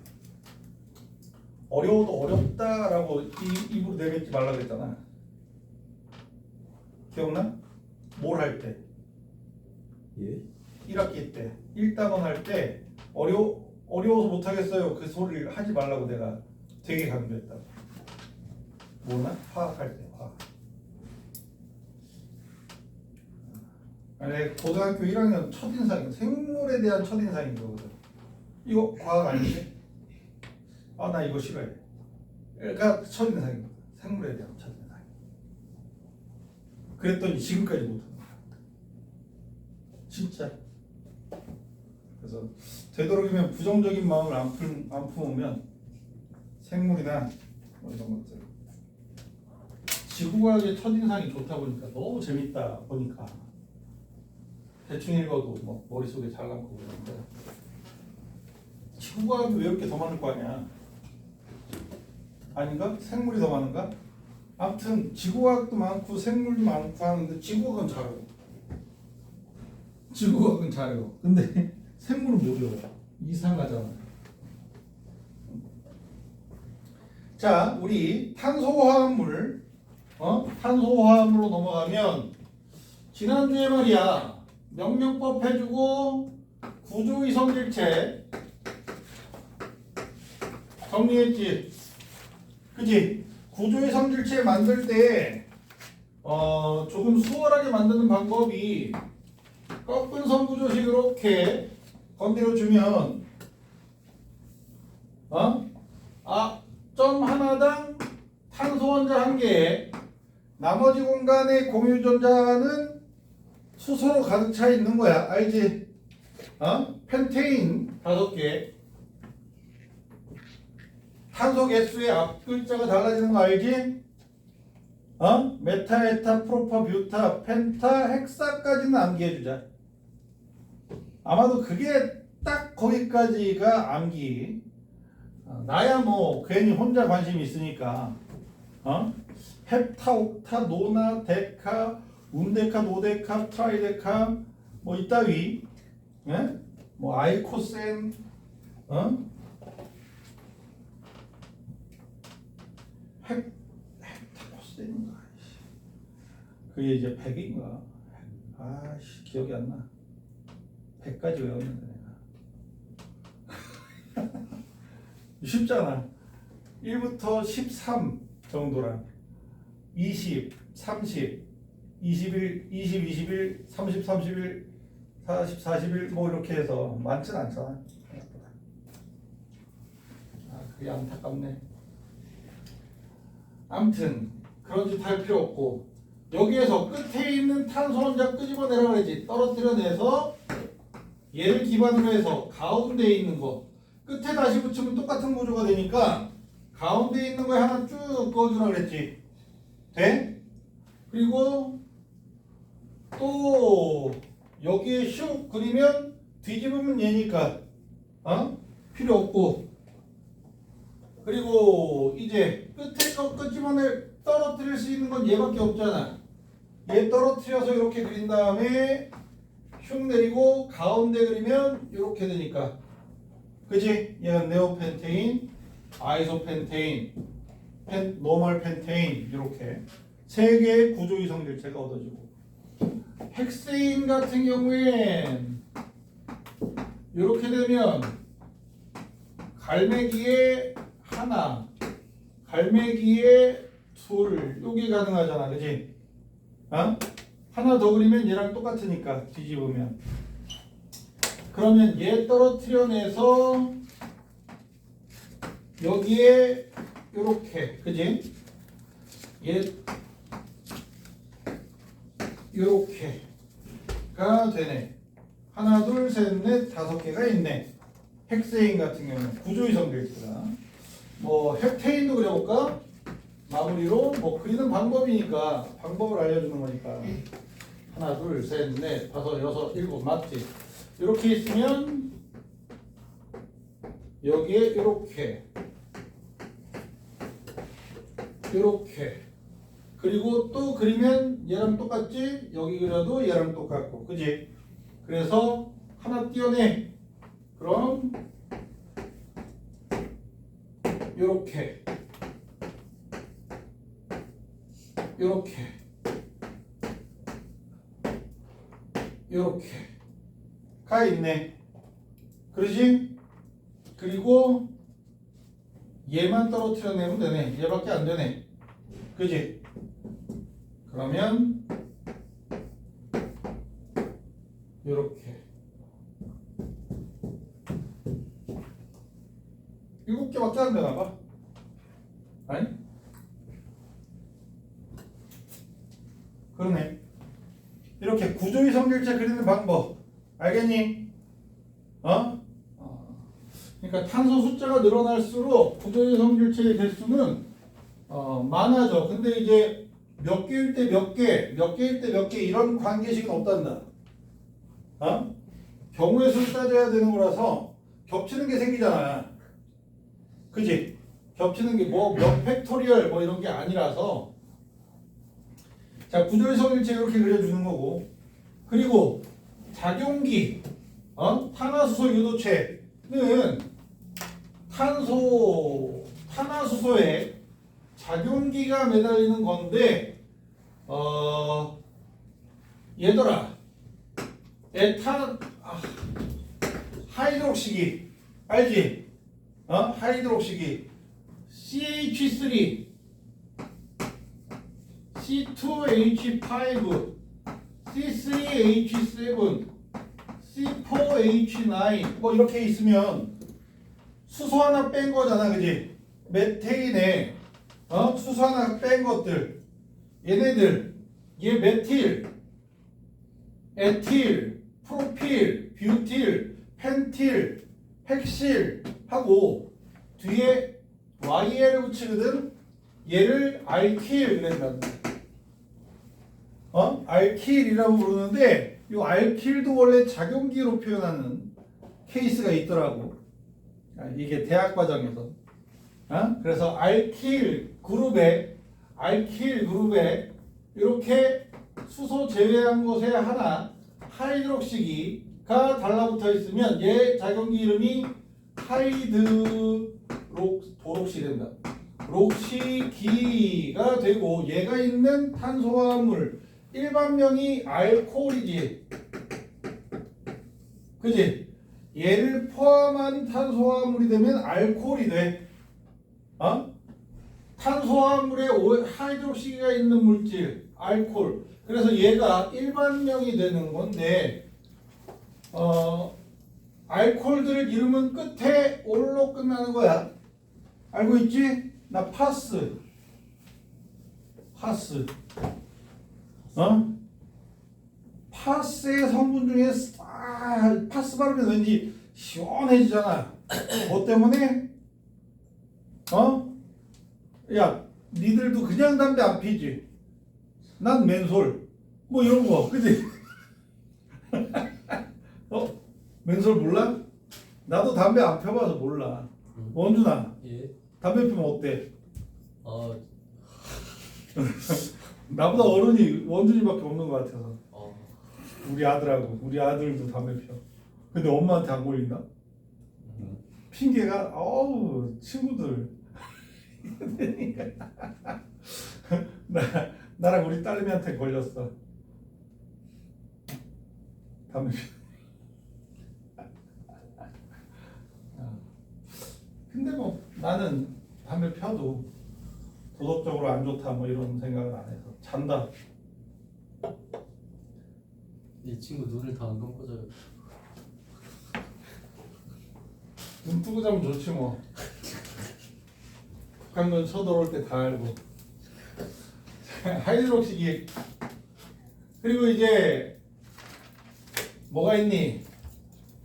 어려워도 어렵다라고 입으로 내뱉지 말라 그랬잖아. 기억나? 뭘 할 때? 예? 1학기 때 1단원 할 때 어려워서 못하겠어요. 그 소리를 하지 말라고 내가 되게 강조했다. 뭐나? 화학할 때 화학. 아니, 고등학교 1학년 첫인상이 생물에 대한 첫인상인 거거든. 이거 과학 아니지? 나 이거 싫어해. 그러니까 첫인상이거든. 생물에 대한 첫인상. 그랬더니 지금까지 못하는 거야. 진짜. 그래서 되도록이면 부정적인 마음을 안 품으면 생물이나 뭐 이런 것들 지구과학의 첫인상이 좋다 보니까 너무 재밌다 보니까 대충 읽어도 뭐 머릿속에 잘 남고 그러는데 지구과학이 왜 이렇게 더 많을 거 아니야? 아닌가? 생물이 더 많은가? 아무튼 지구과학도 많고 생물도 많고 하는데 지구과학은 잘해요. 지구과학은 잘해요. 근데 생물은 못 외워요. 이상하잖아. 자, 우리 탄소화합물, 탄소화합물로 넘어가면 지난주에 말이야 명령법 해주고 구조이성질체 정리했지, 그지? 구조이성질체 만들 때 조금 수월하게 만드는 방법이 꺾은 선구조식 이렇게 건드려 주면 점 하나당 탄소 원자 1개, 나머지 공간의 공유 전자는 수소로 가득 차 있는 거야. 알지? 펜테인 5개. 탄소 개수의 앞 글자가 달라지는 거 알지? 메타, 에타, 프로파, 뷰타, 펜타, 헥사까지는 암기해주자. 아마도 그게 딱 거기까지가 암기. 나야 뭐 괜히 혼자 관심이 있으니까 헵타, 옥타, 노나, 데카, 운데카, 노데카, 트라이데카, 뭐 이따위, 예? 뭐 아이코센, 헥타코센인가? 그게 이제 100인가? 아씨 기억이 안 나. 100까지 외웠는데 내가. 쉽잖아. 1부터 13 정도랑 20, 30, 21, 20, 21, 30, 31, 40, 41 뭐 이렇게 해서 많진 않잖아. 생각보다. 아 그게 안타깝네. 아무튼 그런 짓 할 필요 없고 여기에서 끝에 있는 탄소 혼자 끄집어내라 그러지. 떨어뜨려내서 얘를 기반으로 해서 가운데에 있는 거 끝에 다시 붙이면 똑같은 구조가 되니까 가운데에 있는 거에 하나 쭉 그어주라 그랬지. 돼? 그리고 또 여기에 슉 그리면 뒤집으면 얘니까 필요 없고 그리고 이제 끝에 거 끄집어내 떨어뜨릴 수 있는 건 얘밖에 없잖아. 얘 떨어뜨려서 이렇게 그린 다음에 슉 내리고 가운데 그리면 이렇게 되니까 그지? 얘가 네오펜테인, 아이소펜테인, 노멀 펜테인 이렇게 세 개의 구조 이성질체가 얻어지고 헥세인 같은 경우엔 이렇게 되면 갈매기에 하나, 갈매기에 둘 요게 가능하잖아, 그지? 하나 더 그리면 얘랑 똑같으니까 뒤집으면 그러면 얘 떨어뜨려내서 여기에 요렇게 그지? 얘 요렇게가 되네. 하나 둘 셋 넷 다섯 개가 있네. 헥세인 같은 경우는 구조이성질체다. 뭐 헥테인도 그려볼까? 마무리로 뭐 그리는 방법이니까 방법을 알려주는 거니까 하나 둘 셋 넷 다섯 여섯 일곱 맞지? 이렇게 있으면 여기에 이렇게 그리고 또 그리면 얘랑 똑같지? 여기 그려도 얘랑 똑같고 그지? 그래서 하나 띄어내. 그럼 요렇게 가 있네. 그러지? 그리고 얘만 떨어뜨려내면 되네. 얘밖에 안 되네. 그지? 그러면 요렇게 7개밖에 안 되나 봐. 아니? 그러네. 이렇게 구조의 성질체 그리는 방법 알겠니? 그러니까 탄소 숫자가 늘어날수록 구조의 성질체의 개수는 많아져. 근데 이제 몇 개일 때 몇 개 이런 관계식은 없단다. 경우의 수를 따져야 되는 거라서 겹치는 게 생기잖아. 그지? 겹치는 게 뭐 몇 팩토리얼 뭐 이런 게 아니라서 자 구조의 성질체 이렇게 그려주는 거고 그리고 작용기 탄화수소 유도체는 탄화수소에 작용기가 매달리는 건데 얘들아 하이드록시기 알지? 하이드록시기 CH3 C2H5 C3H7 C4H9 뭐 이렇게 있으면 수소 하나 뺀 거잖아, 그지? 메테인에 수소 하나 뺀 것들 얘네들 얘 메틸, 에틸, 프로필, 뷰틸, 펜틸, 헥실 하고 뒤에 YL을 붙이거든. 얘를 알킬 그랬단다. 알킬이라고 부르는데 이 알킬도 원래 작용기로 표현하는 케이스가 있더라고. 이게 대학 과정에서. 그래서 알킬 그룹에 이렇게 수소 제외한 곳에 하이드록시기가 달라붙어 있으면 얘 작용기 이름이 하이드록시 된다. 록시기가 되고 얘가 있는 탄소화합물 일반명이 알코올이지. 그지? 얘를 포함한 탄소화합물이 되면 알코올이 돼. 탄소화합물에 하이드록시기가 있는 물질 알코올. 그래서 얘가 일반명이 되는 건데 알코올들을 이름은 끝에 올로 끝나는 거야. 알고 있지? 나 파스. 파스의 성분 중에 파스 바르면 왠지 시원해지잖아. 뭐 때문에? 야, 니들도 그냥 담배 안 피지? 난 맨솔. 뭐 이런 거, 그지? 맨솔 몰라? 나도 담배 안 펴봐서 몰라. 원준아, 예. 담배 피면 어때? 아, 나보다 어른이 원준이밖에 없는 것 같아서. 어. 우리 아들도 담배 펴. 근데 엄마한테 안 걸린다? 핑계가 친구들 나랑 우리 딸내미한테 걸렸어. 담배 피. 근데 뭐 나는 담배 펴도 도덕적으로 안 좋다 뭐 이런 생각을 안 해서 잔다. 이 친구 눈을 다 안 감고 자요. 눈 뜨고 자면 좋지 뭐. 북한군 쳐들어올 때 다 알고. 하이드록시기. 그리고 이제 뭐가 있니?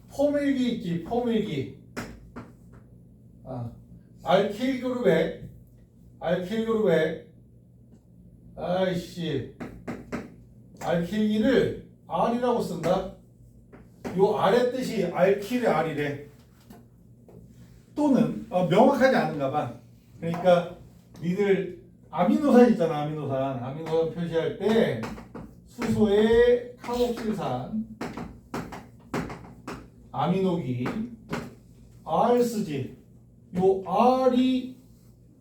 포밀기 있지. 포밀기. 알킬 그룹에 알킬기를 R이라고 쓴다. 요 R의 뜻이 알킬의 R이래. 또는 명확하지 않은가 봐. 그러니까 니들 아미노산 있잖아. 아미노산 표시할 때 수소에 카복실산 아미노기 R 쓰지. 요 R이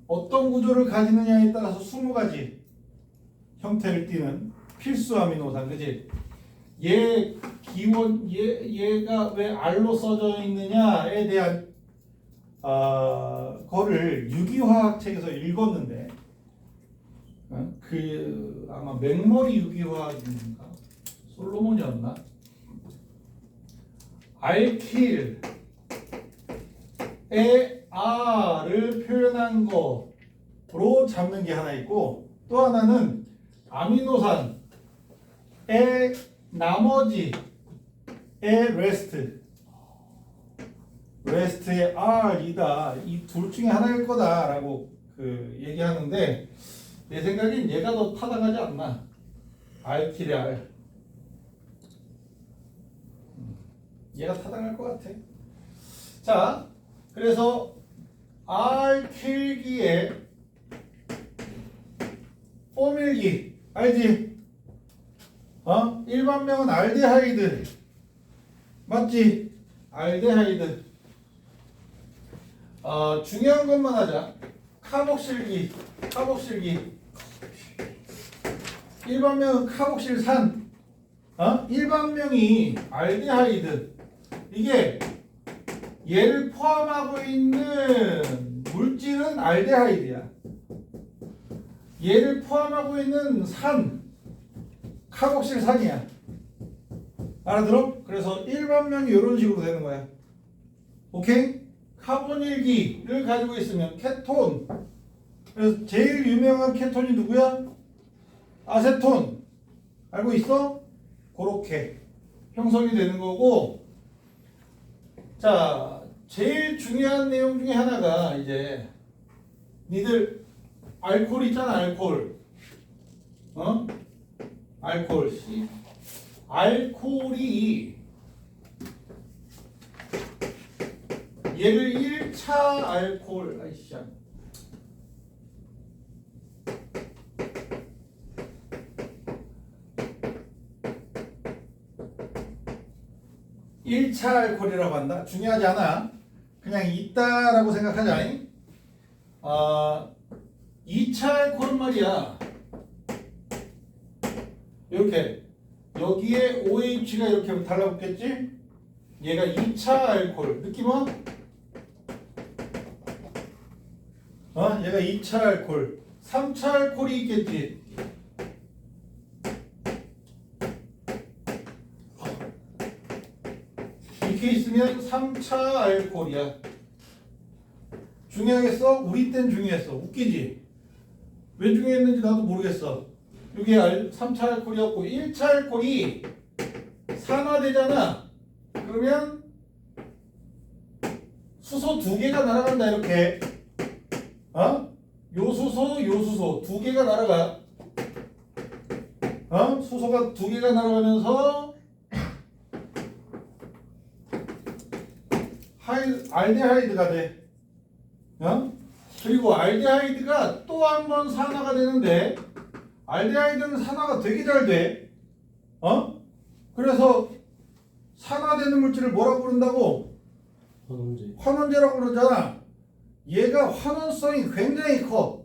어떤 구조를 가지느냐에 따라서 20가지 형태를 띠는 필수 아미노산, 그지? 얘가 왜 R로 써져 있느냐에 대한 거를 유기화학 책에서 읽었는데, 아마 맥머리 유기화학인가 솔로몬이었나? 알킬의 R을 표현한 거로 잡는 게 하나 있고, 또 하나는 아미노산의 나머지의 레스트의 R이다. 이 둘 중에 하나일 거다라고 얘기하는데, 내 생각엔 얘가 더 타당하지 않나? 알킬의 R. 얘가 타당할 것 같아. 자, 그래서 알킬기의 포밀기 알지? 일반명은 알데하이드 맞지? 알데하이드. 중요한 것만 하자. 카복실기 일반명은 카복실산. 일반명이 알데하이드. 이게 얘를 포함하고 있는 물질은 알데하이드야. 얘를 포함하고 있는 산, 카복실산이야. 알아들어? 그래서 일반명이 이런 식으로 되는 거야. 오케이? 카본일기를 가지고 있으면 케톤. 그래서 제일 유명한 케톤이 누구야? 아세톤. 알고 있어? 그렇게 형성이 되는 거고. 자, 제일 중요한 내용 중에 하나가 이제 니들 알코올 있잖아. 알코올이 얘를 1차 알코올 1차 알코올이라고 한다. 중요하지 않아. 그냥 있다라고 생각하자. 2차 알코올은 말이야. 이렇게 여기에 OH가 이렇게 달라붙겠지? 얘가 2차 알코올. 느낌은? 얘가 2차 알코올. 3차 알코올이 있겠지? 이렇게 있으면 3차 알코올이야. 중요하겠어? 우리 땐 중요했어. 웃기지? 왜 중요했는지 나도 모르겠어. 이게 3차 알코올이었고 1차 알코올이 산화되잖아. 그러면 수소 2개가 날아간다. 이렇게 요수소 2개가 날아가. 수소가 2개가 날아가면서 알데하이드가 돼. 그리고 알데하이드가 또 한 번 산화가 되는데 알데하이드는 산화가 되게 잘 돼. 그래서 산화되는 물질을 뭐라고 부른다고? 환원제. 환원제라고 그러잖아. 얘가 환원성이 굉장히 커.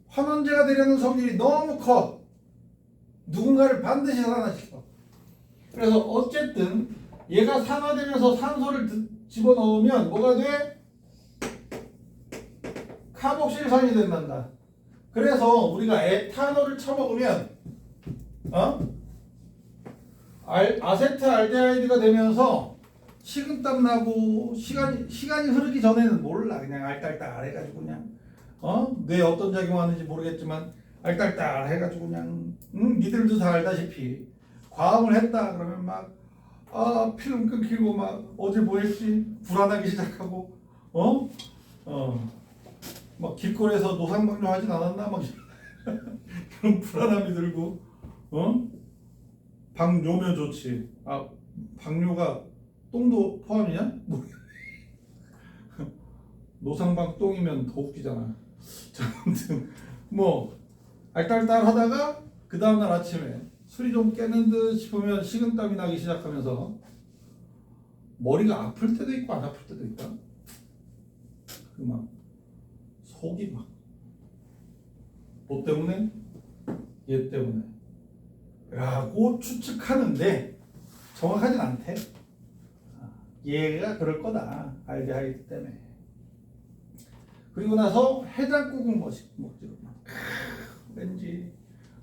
환원제가 되려는 성질이 너무 커. 누군가를 반드시 산화시켜. 그래서 어쨌든 얘가 산화되면서 산소를 집어넣으면 뭐가 돼? 카복실산이 된단다. 그래서 우리가 에탄올을 쳐먹으면 아세트알데하이드가 되면서 식은땀 나고 시간이 흐르기 전에는 몰라. 그냥 알딸딸 해가지고 그냥 뇌에 어떤 작용하는지 모르겠지만 알딸딸 해가지고 그냥 니들도 다 알다시피 과음을 했다 그러면 막 필름 끊기고 막 어제 뭐 했지? 불안하기 시작하고 막 길거리에서 노상방뇨 하진 않았나? 막 그런 불안함이 들고 방뇨면 좋지. 방뇨가 똥도 포함이냐? 노상방 똥이면 더 웃기잖아. 자, 아무튼 뭐 알딸딸 하다가 그 다음날 아침에 술이 좀 깨는 듯 싶으면 식은땀이 나기 시작하면서 머리가 아플 때도 있고 안 아플 때도 있다. 막 속이 막 뭐 때문에? 얘 때문에. 라고 추측하는데 정확하진 않대. 얘가 그럴 거다. 알데하이드 때문에. 그리고 나서 해장국을 먹지로 막 왠지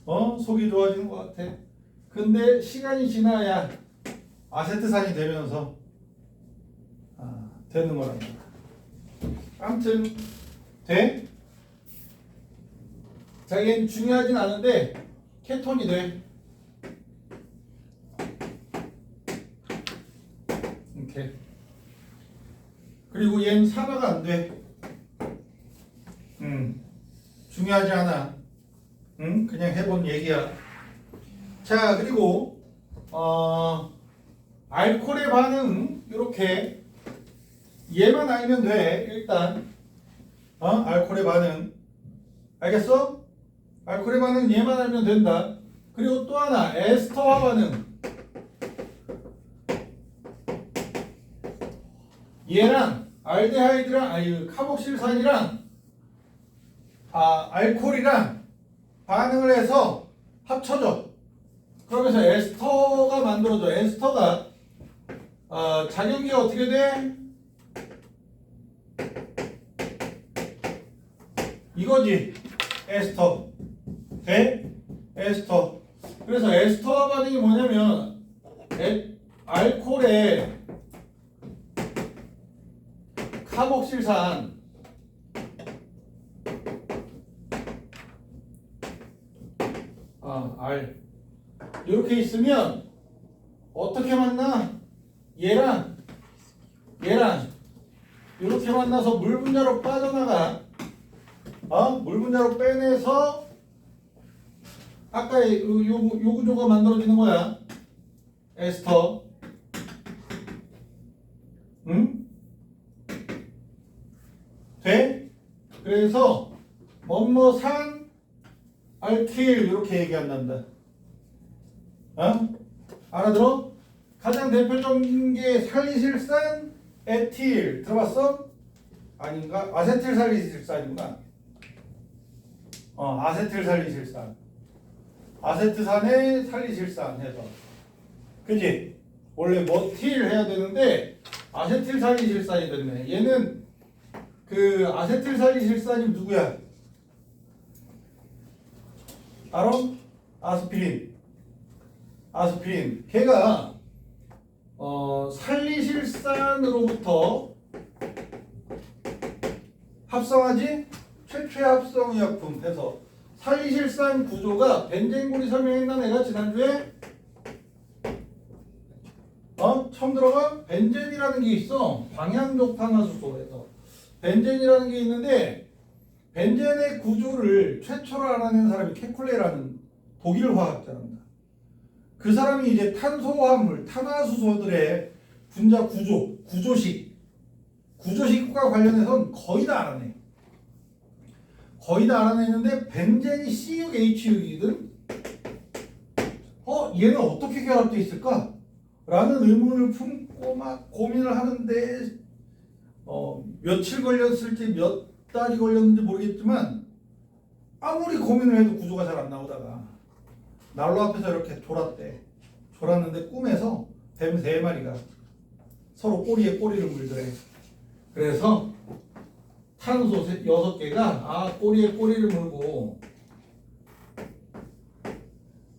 속이 좋아지는 것 같아. 근데 시간이 지나야 아세트산이 되면서 되는 거랍니다. 아무튼 돼? 자, 얘는 중요하진 않은데 케톤이 돼. 이렇게. 그리고 얘는 산화가 안 돼. 중요하지 않아. 그냥 해본 얘기야. 자, 그리고 알코올의 반응 이렇게 얘만 알면 돼. 일단 알코올의 반응 알겠어? 알코올의 반응 얘만 알면 된다. 그리고 또 하나 에스터화 반응. 얘랑 알데하이드랑 카복실산이랑 알코올이랑 반응을 해서 합쳐져. 그러면서 에스터가 만들어져. 에스터가 작용기가 어떻게 돼? 이거지. 에스터. 돼? 에스터. 그래서 에스터화 반응이 뭐냐면 알코올에 카복실산 이렇게 있으면 어떻게 만나? 얘랑 이렇게 만나서 물 분자로 빠져나가. 물 분자로 빼내서 아까 요 구조가 만들어지는 거야. 에스터. 돼? 그래서 뭐뭐산 알킬 이렇게 얘기한단다. 알아들어? 가장 대표적인 게 살리실산, 에틸 들어봤어? 아닌가? 아세틸 살리실산이구나. 아세틸 살리실산. 아세트산에 살리실산 해서. 그지? 원래 머틸 해야 되는데 아세틸 살리실산이 됐네. 얘는 그 아세틸 살리실산이 누구야? 알아? 아스피린. 아스피린. 걔가 살리실산으로부터 합성하지? 최초의 합성의약품 해서 살리실산 구조가 벤젠골이 설명했나 내가 지난주에? 처음 들어가? 벤젠이라는 게 있어. 방향족 탄화수소에서 벤젠이라는 게 있는데 벤젠의 구조를 최초로 알아낸 사람이 케쿨레라는 독일 화학자입니다. 그 사람이 이제 탄소화합물, 탄화수소들의 분자 구조식과 관련해서는 거의 다 알아내. 거의 다 알아내는데 벤젠이 C6H6이거든. 얘는 어떻게 결합되어 있을까? 라는 의문을 품고 막 고민을 하는데 며칠 걸렸을지 몇 달이 걸렸는지 모르겠지만 아무리 고민을 해도 구조가 잘 안 나오다가 난로 앞에서 이렇게 졸았는데 꿈에서 뱀 3마리가 서로 꼬리에 꼬리를 물더래. 그래서 탄소 6개가 꼬리에 꼬리를 물고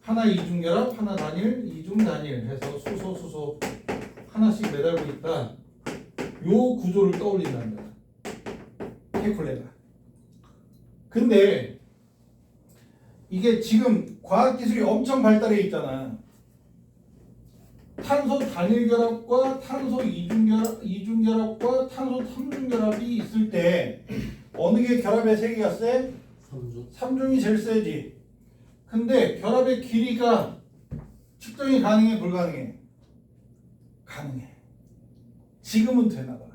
하나 이중결합, 하나 단일, 이중단일 해서 수소 하나씩 매달고 있다. 요 구조를 떠올린다는 거야. 케쿨레가. 근데 이게 지금 과학기술이 엄청 발달해 있잖아. 탄소 단일결합과 탄소 이중결합과 탄소 3중결합이 있을 때 어느 게 결합의 세기가 세? 3중이 제일 세지. 근데 결합의 길이가 측정이 가능해 불가능해? 가능해. 지금은 되나 봐.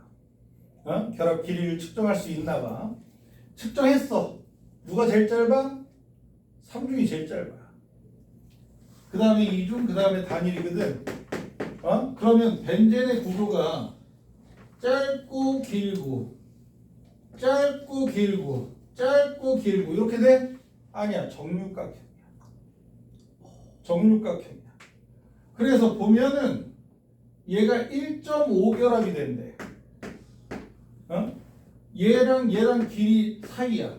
결합 길이를 측정할 수 있나 봐. 측정했어. 누가 제일 짧아? 3중이 제일 짧아. 그 다음에 2중, 그 다음에 단일이거든. 그러면 벤젠의 구조가 짧고 길고 짧고 길고 짧고 길고 이렇게 돼? 아니야. 정육각형이야. 정육각형이야. 그래서 보면은 얘가 1.5결합이 된대. 얘랑 길이 사이야.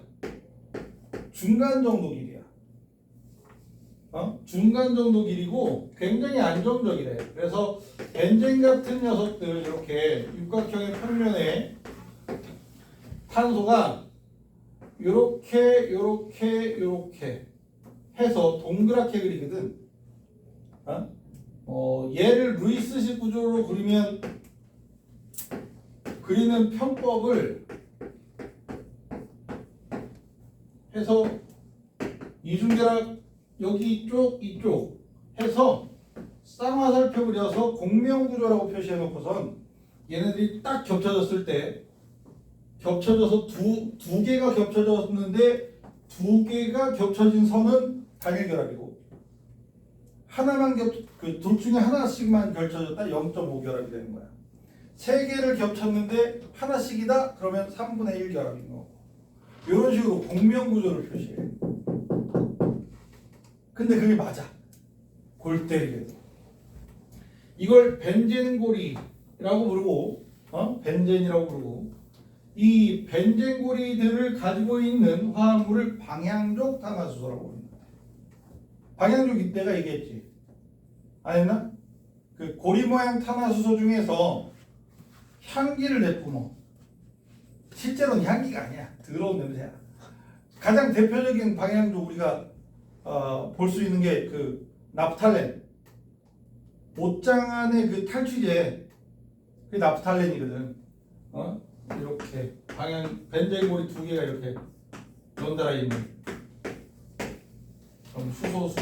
중간 정도 길이야. 중간 정도 길이고 굉장히 안정적이래. 그래서 벤젠 같은 녀석들 이렇게 육각형의 평면에 탄소가 요렇게 해서 동그랗게 그리거든. 얘를 루이스식 구조로 그리는 편법을 해서 이중결합 여기 이쪽 해서 쌍화살표 그려서 공명구조라고 표시해 놓고선 얘네들이 딱 겹쳐졌을 때 겹쳐져서 두 개가 겹쳐졌는데 두 개가 겹쳐진 선은 단일결합이고 하나만 그 둘 중에 하나씩만 겹쳐졌다 0.5결합이 되는 거야. 세 개를 겹쳤는데 하나씩이다 그러면 3분의 1 결합인 거고. 이런 식으로 공명구조를 표시해. 근데 그게 맞아. 골 때리게. 이걸 벤젠고리라고 부르고, 벤젠이라고 부르고, 이 벤젠고리들을 가지고 있는 화합물을 방향족 탄화수소라고 부릅니다. 방향족 이때가 얘기했지. 안 했나? 그 고리 모양 탄화수소 중에서 향기를 내뿜어. 실제로는 향기가 아니야. 더러운 냄새야. 가장 대표적인 방향족 우리가 볼 수 있는 게 그 나프탈렌. 옷장 안에 그 탈취제 그게 나프탈렌이거든. 이렇게 벤젠골이 2개가 이렇게 연달아 있는. 그럼 수소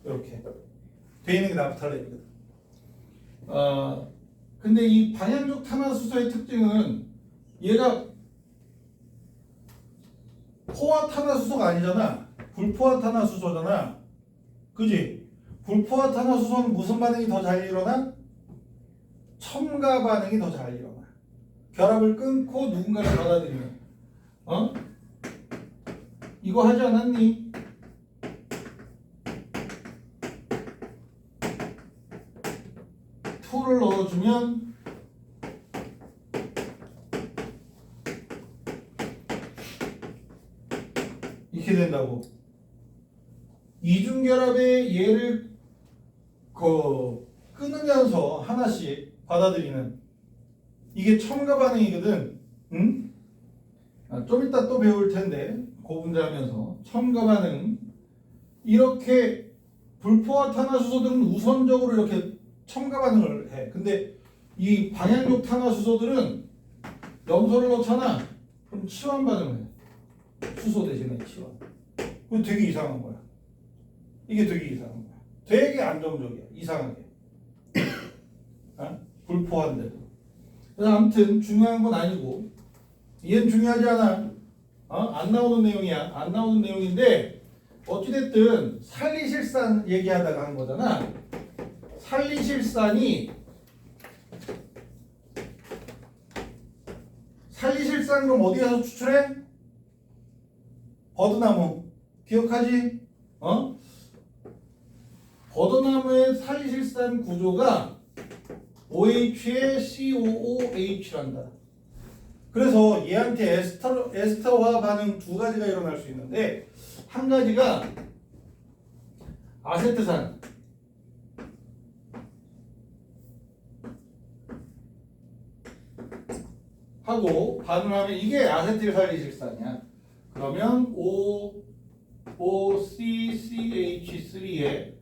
이렇게 돼 있는 게 나프탈렌이거든. 근데 이 방향족 탄화수소의 특징은 얘가 포화 탄화수소가 아니잖아. 불포화 탄화수소잖아. 그지? 불포화탄화수소는 무슨 반응이 더 잘 일어나? 첨가 반응이 더 잘 일어나. 결합을 끊고 누군가를 받아들이면. 어? 이거 하지 않았니? 투를 넣어주면 이렇게 된다고. 이중결합의 얘를 끊으면서 하나씩 받아들이는 이게 첨가 반응이거든. 응? 좀 이따 또 배울 텐데 고분자하면서 첨가 반응 이렇게 불포화탄화수소들은 우선적으로 이렇게 첨가 반응을 해. 근데 이 방향족 탄화수소들은 염소를 넣잖아. 그럼 치환 반응을 해. 수소 대신에 치환. 그거 되게 이상한 거야. 이게 되게 이상한 거야. 되게 안정적이야. 이상하게. 불포화인데도. 그래서 아무튼 중요한 건 아니고 얘는 중요하지 않아. 안 나오는 내용이야. 안 나오는 내용인데 어찌됐든 살리실산 얘기하다가 한 거잖아. 살리실산 그럼 어디 가서 추출해? 버드나무. 기억하지? 버드나무의 살리실산 구조가 OH에 COOH란다. 그래서 얘한테 에스터화 반응 두 가지가 일어날 수 있는데 한 가지가 아세트산 하고 반응하면 이게 아세틸 살리실산이야. 그러면 OCCH3에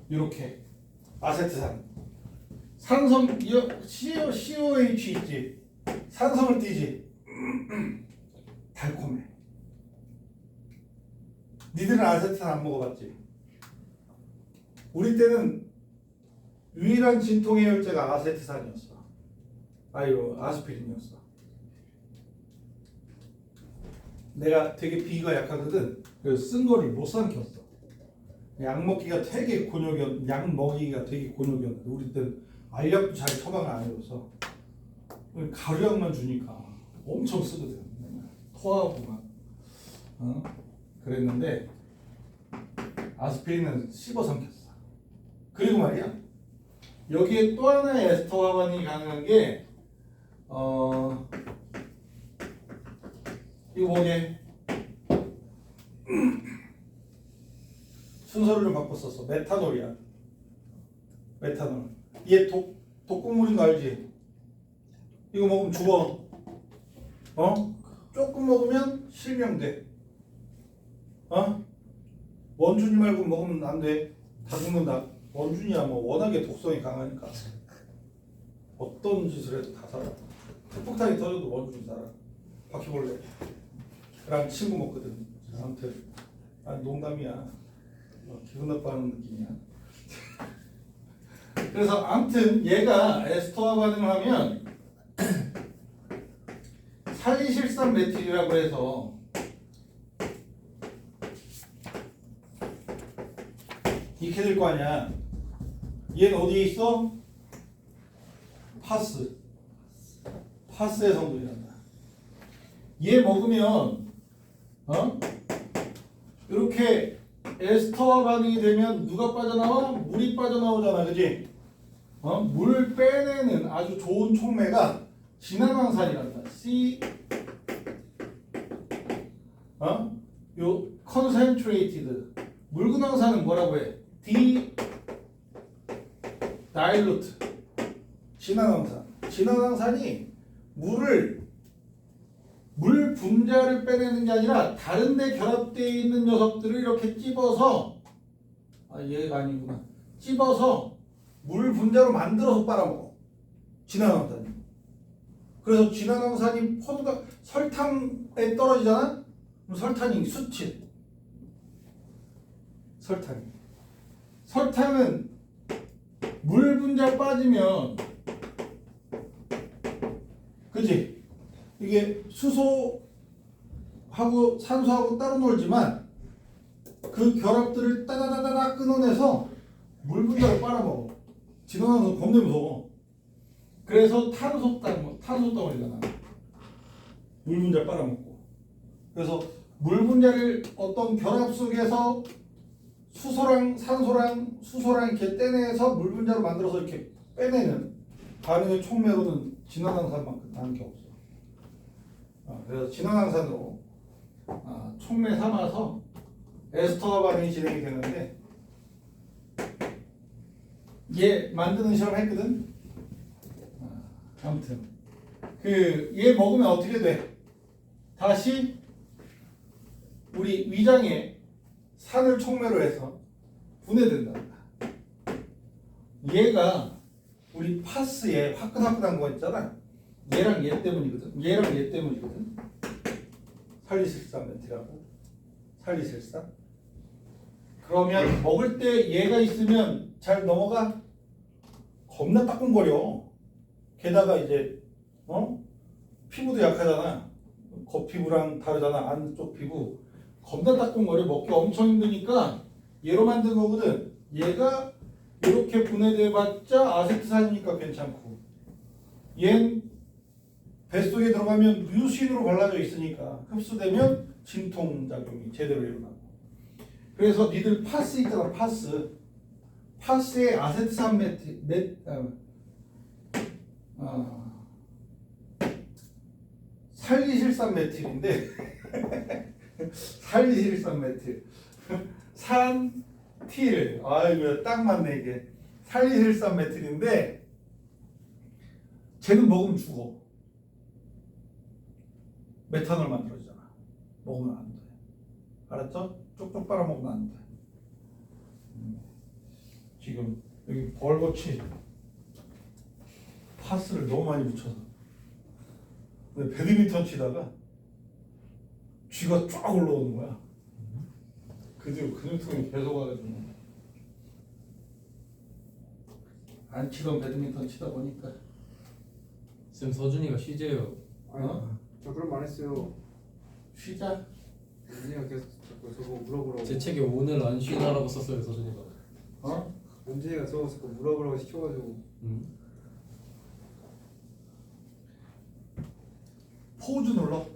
이렇게 아세트산 산성 COH 있지. 산성을 띠지. 달콤해. 니들은 아세트산 안 먹어봤지? 우리 때는 유일한 진통의 열제가 아세트산이었어. 아스피린이었어. 내가 되게 비위가 약하거든. 그래서 쓴 거를 못 삼켰어. 약 먹기가 되게 곤욕이었는데 우리 때는 알약도 잘 처방을 안 해줘서 가루약만 주니까 엄청 쓰거든. 토하고 막 그랬는데 아스피린은 씹어 삼켰어. 그리고 말이야 여기에 또 하나의 에스터 화반이 가능한 게 이거 뭐게? 순서를 좀 바꿨었어. 메탄올이야. 메탄올. 얘 독극물인 거 알지? 이거 먹으면 죽어. 조금 먹으면 실명돼. 원준이 말고 먹으면 안 돼. 다 죽는다. 원준이야 뭐 워낙에 독성이 강하니까 어떤 짓을 해도 다 살아. 핵폭탄이 터져도 원준이 살아. 바퀴벌레. 랑 친구 먹거든. 아무튼 농담이야. 기분 나빠하는 느낌이야. 그래서 아무튼 얘가 에스터화 반응을 하면 살리실산 메틸이라고 해서 이렇게 될 거 아니야. 얘는 어디에 있어? 파스의 성분이란다. 얘 먹으면 이렇게 에스터화 반응이 되면 누가 빠져나와? 물이 빠져나오잖아, 그지? 물 빼내는 아주 좋은 촉매가 진화광산이란다. 요 concentrated 물근황산은 뭐라고 해? dilute 진화광산이 물 분자를 빼내는 게 아니라 다른 데 결합되어 있는 녀석들을 이렇게 찝어서 얘가 아니구나. 찝어서 물 분자로 만들어서 빨아먹어. 진화광산이. 그래서 진화광산이 포도가 설탕에 떨어지잖아? 그럼 설탕이 수치. 설탕은 물 분자 빠지면 그지? 이게 수소 하고 산소하고 따로 놀지만 그 결합들을 따다다다다 끊어내서 물 분자로 빨아먹어. 진화산소 겁나 무서워. 그래서 탄소 덩어리가 나. 물 분자 빨아먹고. 그래서 물 분자를 어떤 결합 속에서 수소랑 산소랑 수소랑 이렇게 떼내서 물 분자로 만들어서 이렇게 빼내는 반응의 촉매로는 진화산소만큼 다른 게 없어. 그래서 진화산소로 촉매 삼아서 에스터 반응이 진행이 되는데 얘 만드는 실험 했거든. 아무튼 얘 먹으면 어떻게 돼? 다시 우리 위장에 산을 촉매로 해서 분해된다. 얘가 우리 파스에 화끈화끈한 거 있잖아. 얘랑 얘 때문이거든. 얘랑 얘 때문이거든. 살리실산 멘트라고. 살리실산. 그러면 먹을 때 얘가 있으면 잘 넘어가? 겁나 따끔거려. 게다가 이제 피부도 약하잖아. 겉피부랑 다르잖아. 안쪽 피부. 겁나 따끔거려. 먹기 엄청 힘드니까 얘로 만든 거거든. 얘가 이렇게 분해돼봤자 아세트산이니까 괜찮고 얜 뱃속에 들어가면 뮤신으로 갈라져 있으니까 흡수되면 진통작용이 제대로 일어나고. 그래서 니들 파스 있잖아. 파스에 아세트산 살리실산 메틸인데 살리실산 메틸 산틸 아이고 딱 맞네. 이게 살리실산 메틸인데 쟤는 먹으면 죽어. 메탄올 만들어지잖아. 먹으면 안 돼. 알았죠? 쪽쪽 빨아먹으면 안 돼. 지금 여기 벌거치 파스를 너무 많이 묻혀서 근데 배드민턴 치다가 쥐가 쫙 올라오는 거야. 그 뒤로 근육통이 계속 와가지고 안 치던 배드민턴 치다 보니까. 쌤 서준이가 쉬재요. 아니, 저 그런 말 했어요. 쉬자. 은진이가 계속 자꾸 저거 물어보라고. 제 책에 오늘 안 쉬다라고 썼어요 서준이가. 은진이가 저거 자꾸 물어보라고 시켜가지고. 포즈 눌러.